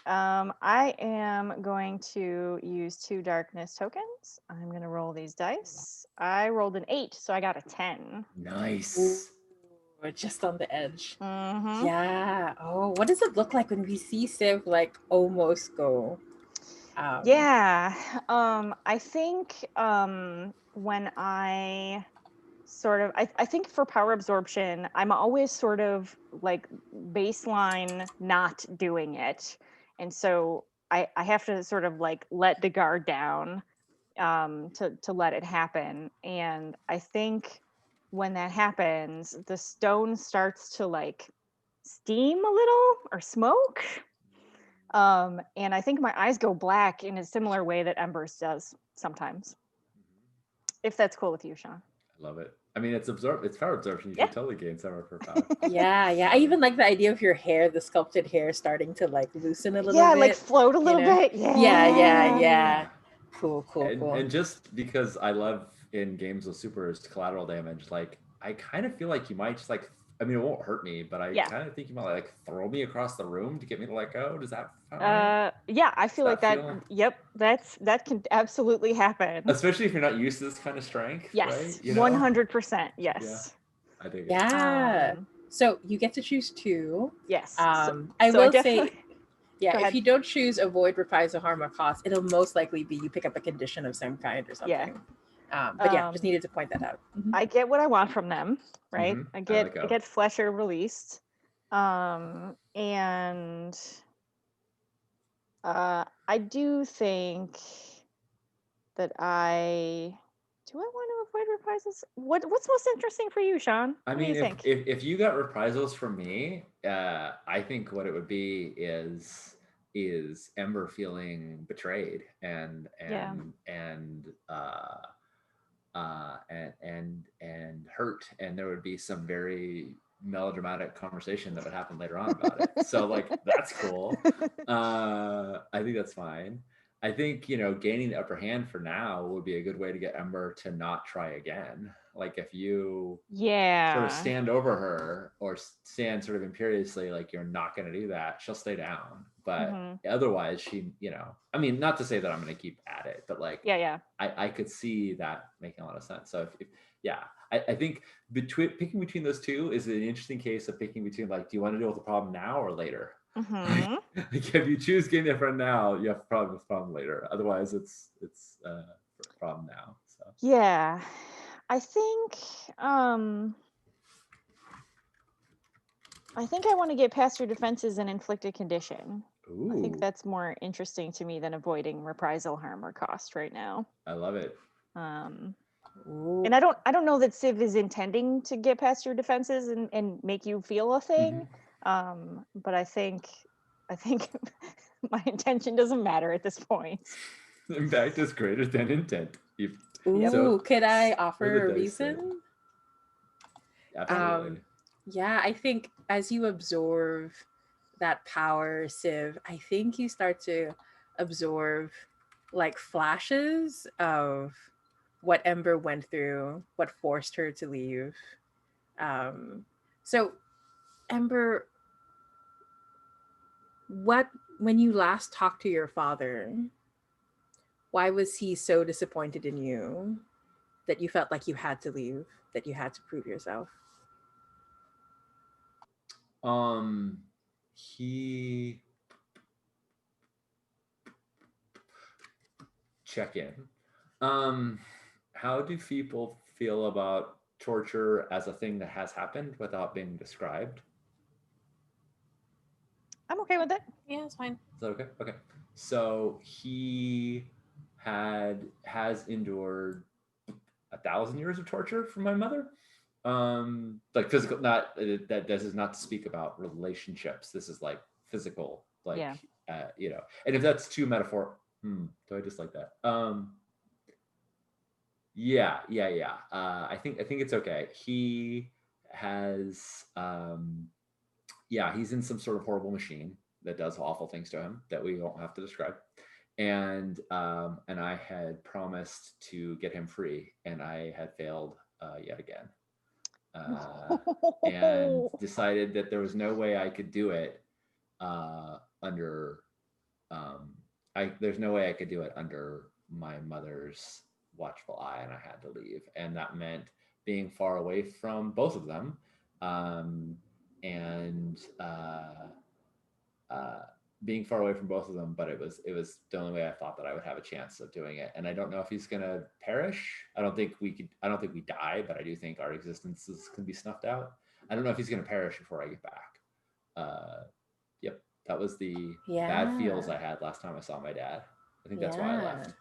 I am going to use 2 darkness tokens. I'm going to roll these dice. I rolled an 8, so I got a 10. Nice. We're just on the edge. Mm-hmm. Yeah. Oh, what does it look like when we see Civ like almost go? Yeah. I think when I sort of, I think for power absorption, I'm always sort of like baseline not doing it. And so I have to sort of like let the guard down to let it happen. And I think when that happens, the stone starts to like steam a little or smoke. And I think my eyes go black in a similar way that Ember's does sometimes. If that's cool with you, Sean. I love it. I mean, it's power absorption. You Yeah. can totally gain some of her power. Yeah. I even like the idea of your hair, the sculpted hair, starting to like loosen a little bit. Yeah, like float a little bit. Yeah. Cool. And just because I love in games with supers collateral damage, like I kind of feel like you might just like I mean, it won't hurt me, but I Yeah. kind of think you might like throw me across the room to get me to let go. Does that sound right? Yeah, I feel like that. feel- Yep, that can absolutely happen. Especially if you're not used to this kind of strength, right? Yes, 100%. Yeah, Yes. I think. Yeah. Um, So you get to choose two. yes. I so will definitely, say, yeah, Go if ahead. you don't choose avoid reprisal, harm, or cost, it'll most likely be you pick up a condition of some kind or Yeah. something. But yeah, just Um, needed to point that out. Mhm. I get what I want from them, right? Mhm. I I get like I how- get Flesher released, and I do think that do I want to avoid reprisals? What's most interesting for you, Sean? I What do you mean, think? if you got reprisals from me, I think what it would be is Ember feeling betrayed Yeah. and hurt, and there would be some very melodramatic conversation that would happen later on about it. So like that's cool. I think that's fine. I think gaining the upper hand for now would be a good way to get Ember to not try again. Like if you Yeah. sort of stand over her or stand sort of imperiously, like you're not going to do that, she'll stay down. But otherwise, she, I mean, not to say that I'm going to keep at it, but like, Yeah. I could see that making a lot of sense. So if yeah, I think picking between those two is an interesting case of picking between like, do you want to deal with the problem now or later? Like if you choose getting a friend now, you have a problem with problem later. Otherwise, it's a problem now. So Yeah. I think I want to get past your defenses and inflict a condition. Ooh. I think that's more interesting to me than avoiding reprisal, harm, or cost right now. I love it. And I don't know that Civ is intending to get past your defenses and make you feel a thing. But I think my intention doesn't matter at this point. Impact is greater than intent. Ooh, could I offer a the dice say. reason? Absolutely. Yeah, I think as you absorb that power, Civ, I think you start to absorb like flashes of what Ember went through, what forced her to leave. So Ember, when you last talked to your father, why was he so disappointed in you that you felt like you had to leave, that you had to prove yourself? He check in. How do people feel about torture as a thing that has happened without being described? I'm okay with it. Yeah, it's fine. Is that okay? Okay. So he has endured 1,000 years of torture from my mother. Like physical, not that this is not to speak about relationships. This is like physical, like and if that's too metaphor, do I just like that? Yeah. I think it's okay. He has he's in some sort of horrible machine that does awful things to him that we won't have to describe. And I had promised to get him free, and I had failed yet again. And decided that there was no way I could do it under there's no way I could do it under my mother's watchful eye, and I had to leave. And that meant being far away from both of them, being far away from both of them. But it was the only way I thought that I would have a chance of doing it. And I don't know if he's gonna perish. I don't think we die, but I do think our existences can be snuffed out. I don't know if he's gonna perish before I get back. Yep, that was the bad feels I had last time I saw my dad. I think that's why I left.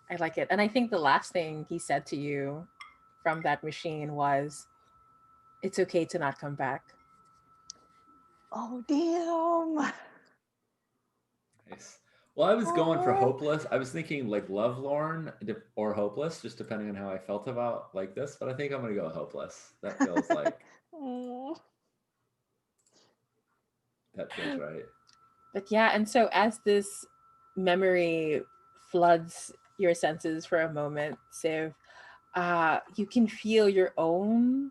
I like it. And I think the last thing he said to you from that machine was, "It's okay to not come back." Oh, damn. Nice. Well, I was going for hopeless. I was thinking like lovelorn or hopeless, just depending on how I felt about like this. But I think I'm gonna go with hopeless. That feels like that feels right. But yeah, and so as this memory floods your senses for a moment, Civ, you can feel your own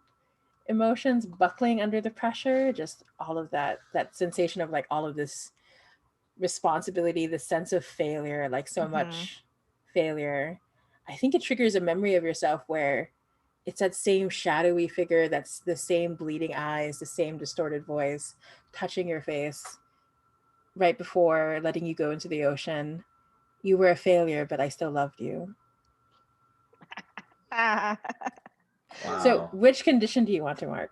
emotions buckling under the pressure, just all of that sensation of like all of this responsibility, the sense of failure, like so much failure. I think it triggers a memory of yourself where it's that same shadowy figure, that's the same bleeding eyes, the same distorted voice touching your face right before letting you go into the ocean. You were a failure, but I still loved you. Ah. Wow. So which condition do you want to mark?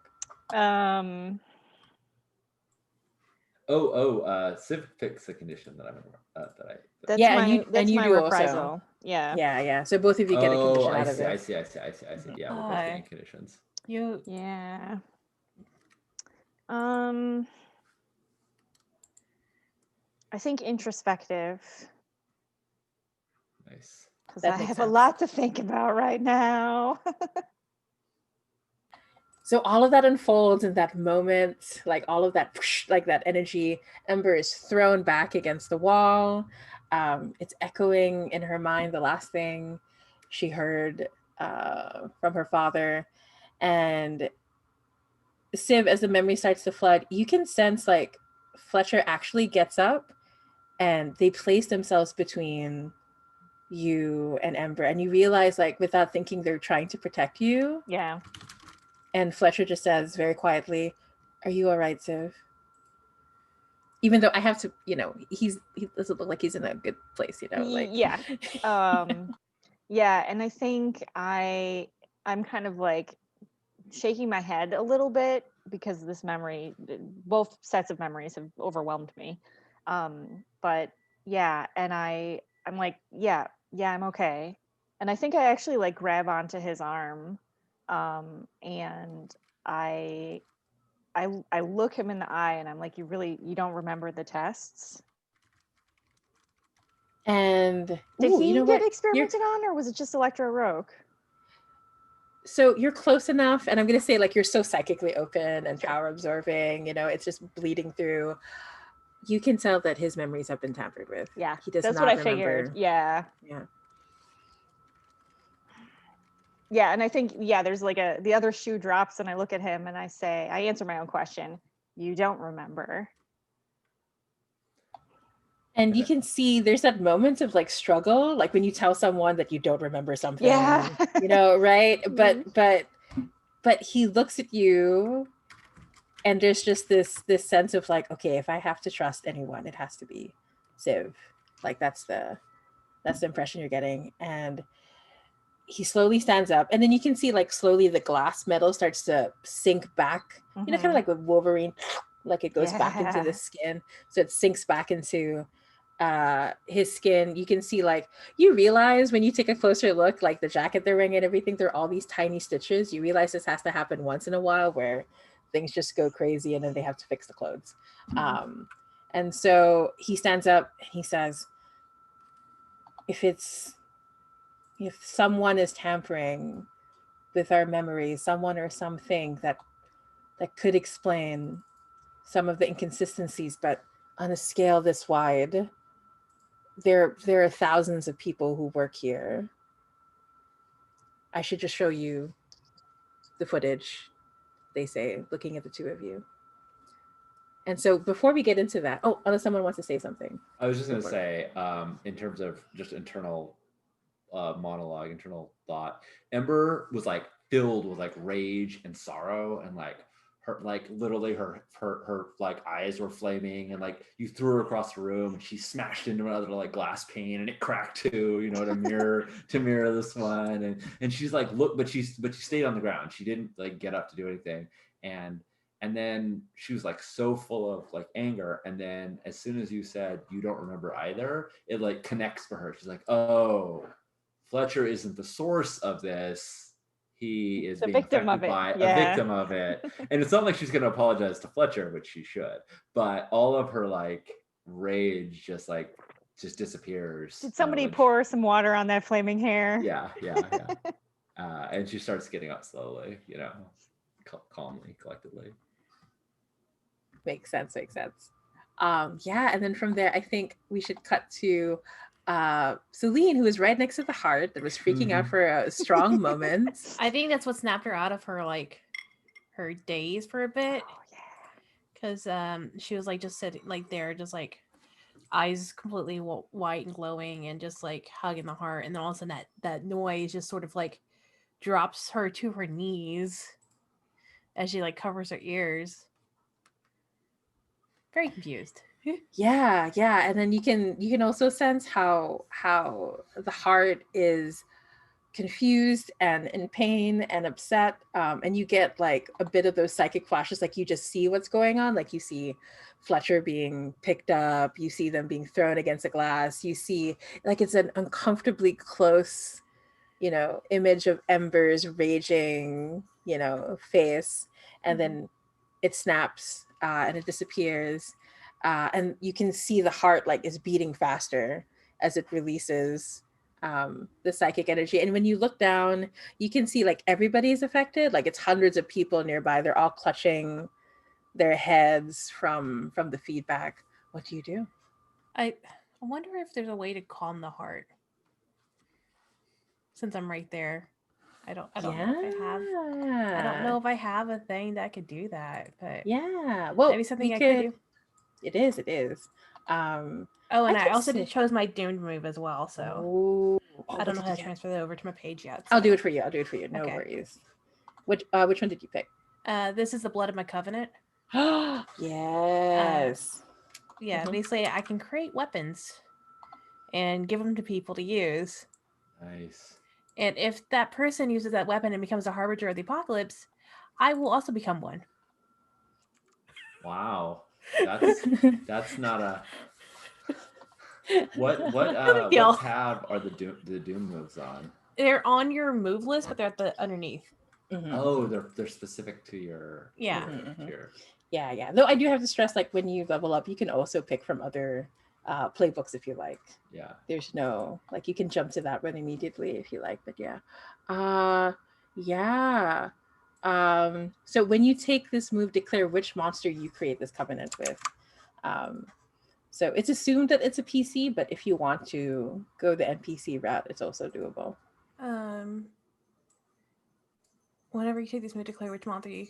Civ picks a condition that I'm That's Yeah, my and you my do also. reprisal. Yeah. Yeah. So both of you get a condition I out of see, I it. see. Yeah, we're both getting conditions. Yeah. I think introspective. Nice. Because That I makes have a sense. lot to think about right now. So all of that unfolds in that moment, like all of that, like that energy. Ember is thrown back against the wall. It's echoing in her mind the last thing she heard from her father. And Civ, as the memory starts to flood, you can sense like Fletcher actually gets up and they place themselves between you and Ember. And you realize, like, without thinking, they're trying to protect you. Yeah. And Fletcher just says very quietly, "Are you all right, Civ?" Even though I have to, he doesn't look like he's in a good place, like. Yeah. Yeah, and I think I'm kind of like shaking my head a little bit because this memory, both sets of memories have overwhelmed me. But yeah, and I'm like, yeah, I'm okay. And I think I actually like grab onto his arm, and I look him in the eye and I'm like, you don't remember the tests? And Did he get what? experimented on, or was it just Electro Rogue? So you're close enough, and I'm gonna say, like, you're so psychically open and power absorbing, it's just bleeding through. You can tell that his memories have been tampered with. Yeah, He does that's not what I remember. figured. Yeah. Yeah, and I think, there's like the other shoe drops, and I look at him and I answer my own question. You don't remember. And you can see there's that moment of like struggle, like when you tell someone that you don't remember something, Yeah. Right? But he looks at you and there's just this sense of like, okay, if I have to trust anyone, it has to be Civ. Like that's the impression you're getting. And he slowly stands up, and then you can see like slowly the glass metal starts to sink back, kind of like with Wolverine, like it goes back into the skin. So it sinks back into his skin. You can see, like, you realize when you take a closer look, like the jacket they're wearing and everything, there are all these tiny stitches. You realize this has to happen once in a while where things just go crazy and then they have to fix the clothes. And so he stands up and he says, if someone is tampering with our memories, someone or something that could explain some of the inconsistencies, but on a scale this wide, there are thousands of people who work here. I should just show you the footage, they say, looking at the two of you. And so before we get into that, unless someone wants to say something. I was just going to say, in terms of just internal monologue, internal thought, Ember was like filled with like rage and sorrow, and like her, like literally her like eyes were flaming, and like you threw her across the room and she smashed into another like glass pane and it cracked too, to mirror this one, and she's like, look, but she stayed on the ground. She didn't like get up to do anything, and then she was like so full of like anger. And then as soon as you said you don't remember either, it like connects for her. She's like, oh, Fletcher isn't the source of this. He is being affected by a victim of it. And it's not like she's going to apologize to Fletcher, which she should. But all of her like rage just disappears. Did somebody pour some water on that flaming hair? Yeah. And she starts getting up slowly, calmly, collectively. Makes sense. And then from there, I think we should cut to Celine, who was right next to the heart that was freaking out for a strong moment. I think that's what snapped her out of her like her daze for a bit Oh yeah. because she was like just sitting like there, just like eyes completely white and glowing, and just like hugging the heart. And then all of a sudden that noise just sort of like drops her to her knees as she like covers her ears. Very confused. Yeah, yeah, and then you can also sense how the heart is confused and in pain and upset, and you get like a bit of those psychic flashes, like you just see what's going on, like you see Fletcher being picked up, you see them being thrown against a glass, you see like it's an uncomfortably close, image of Ember's raging, face, and then it snaps, and it disappears, and you can see the heart like is beating faster as it releases the psychic energy. And when you look down, you can see like everybody's affected. Like it's hundreds of people nearby. They're all clutching their heads from the feedback. What do you do? I wonder if there's a way to calm the heart. Since I'm right there, I don't know if I have. I don't know if I have a thing that could do that, but Yeah. Well, maybe something we I could do. It is. It is. Oh, and I could also say- chose my doomed move as well, so Oh, I what don't know did how you to get? transfer that over to my page yet. I'll do so- it for you. I'll do it for you. No Okay. worries. Which one did you pick? This is the Blood of my Covenant. Yes. Yeah, Mhm. basically I can create weapons and give them to people to use. Nice. And if that person uses that weapon and becomes a harbinger of the apocalypse, I will also become one. Wow. That's not a what deal. tab are the doom moves on? They're on your move list, but they're at the underneath. Mhm. Oh, they're specific to your Yeah. tier. Yeah. Though I do have to stress, like when you level up, you can also pick from other playbooks if you like. Yeah. There's no like you can jump to that one immediately if you like. But yeah, yeah. So when you take this move, declare which monster you create this covenant with. So it's assumed that it's a PC, but if you want to go the NPC route, it's also doable. Whenever you take this move, declare which monster you.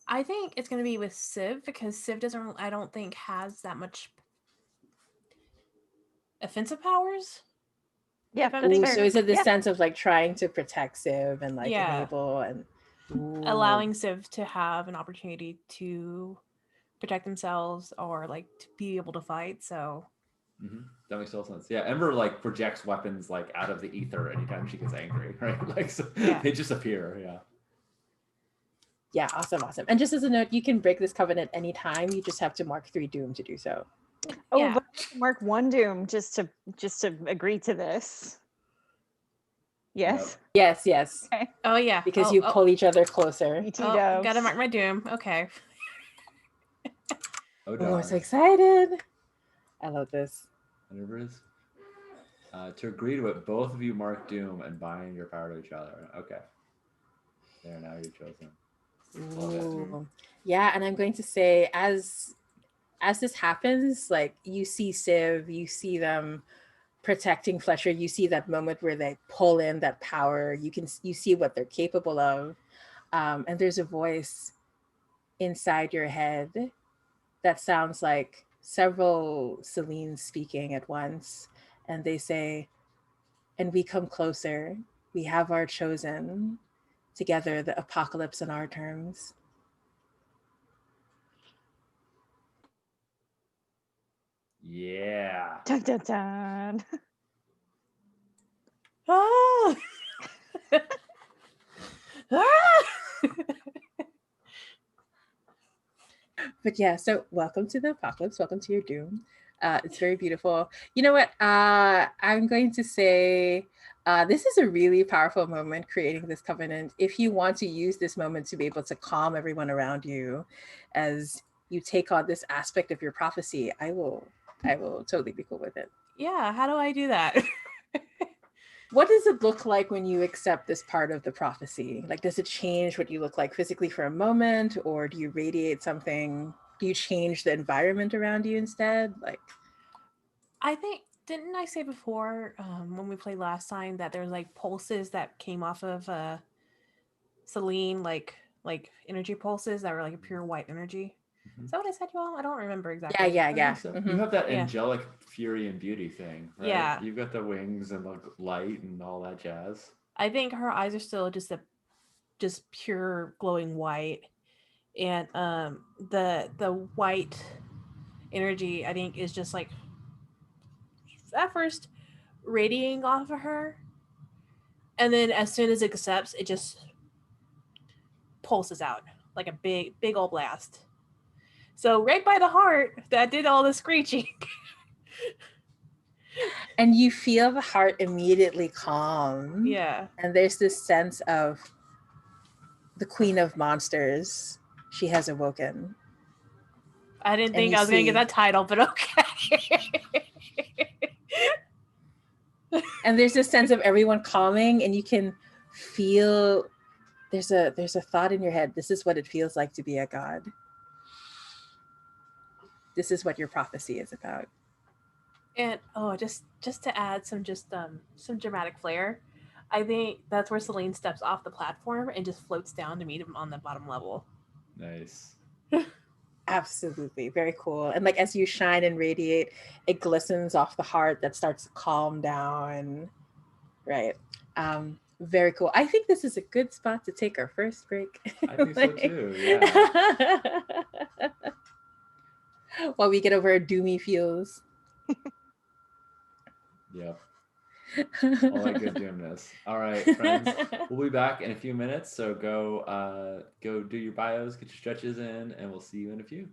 I think it's going to be with Civ because Civ doesn't. I don't think has that much offensive powers. Yeah, If I'm that's thinking- fair. So is it the Yeah. sense of like trying to protect Civ and like Yeah. enable and allowing Civ to have an opportunity to protect themselves or like to be able to fight. So That makes total sense. Yeah, Ember like projects weapons like out of the ether anytime she gets angry, right? Like so Yeah. they just appear. Yeah. Yeah, awesome. And just as a note, you can break this covenant anytime. You just have to mark 3 doom to do so. Oh, Yeah. but I can mark 1 doom just to agree to this. Yes. Yes. oh yeah, Because you pull each other closer. Me too. gotta mark my doom. Okay. Oh, Oh, I'm darn. so excited. I love this. Whatever it is. To agree to it, both of you mark doom and bind your power to each other. Okay. There, now you're chosen. Love it. Ooh. Yeah, and I'm going to say as this happens, like you see Civ, you see them protecting Fletcher, you see that moment where they pull in that power, you see what they're capable of, and there's a voice inside your head that sounds like several Celines speaking at once, and they say, and we come closer, we have our chosen, together the apocalypse on our terms. Yeah. Dun, dun, dun. Ah! But yeah, so welcome to the apocalypse, welcome to your doom. It's very beautiful. You know what, I'm going to say this is a really powerful moment creating this covenant. If you want to use this moment to be able to calm everyone around you as you take on this aspect of your prophecy, I will totally be cool with it. Yeah, how do I do that? What does it look like when you accept this part of the prophecy? Like, does it change what you look like physically for a moment, or do you radiate something? Do you change the environment around you instead? Like, I think, didn't I say before when we played last time that there's like pulses that came off of Celine, like like energy pulses that were like a pure white energy. Mhm. Is that what I said, you all? I don't remember exactly. Yeah, I yeah. think so. Mhm. You have that Yeah. angelic fury and beauty thing, right? Yeah. You've got the wings and the light and all that jazz. I think her eyes are still just pure glowing white, and the white energy I think is just like at first radiating off of her, and then as soon as it accepts, it just pulses out like a big old blast. So right by the heart that did all the screeching. And you feel the heart immediately calm. Yeah. And there's this sense of the queen of monsters. She has awoken. I didn't And think you I was gonna get see- that title, but okay. And there's this sense of everyone calming, and you can feel there's a thought in your head. This is what it feels like to be a god. This is what your prophecy is about. And just to add some dramatic flair, I think that's where Celine steps off the platform and just floats down to meet him on the bottom level. Nice. Absolutely. Very cool. And like as you shine and radiate, it glistens off the heart that starts to calm down. Right. Very cool. I think this is a good spot to take our first break. I think so too. Yeah. While we get over our doomy feels. Yep. All that good doomness. All right, friends. We'll be back in a few minutes. So go do your bios, get your stretches in, and we'll see you in a few.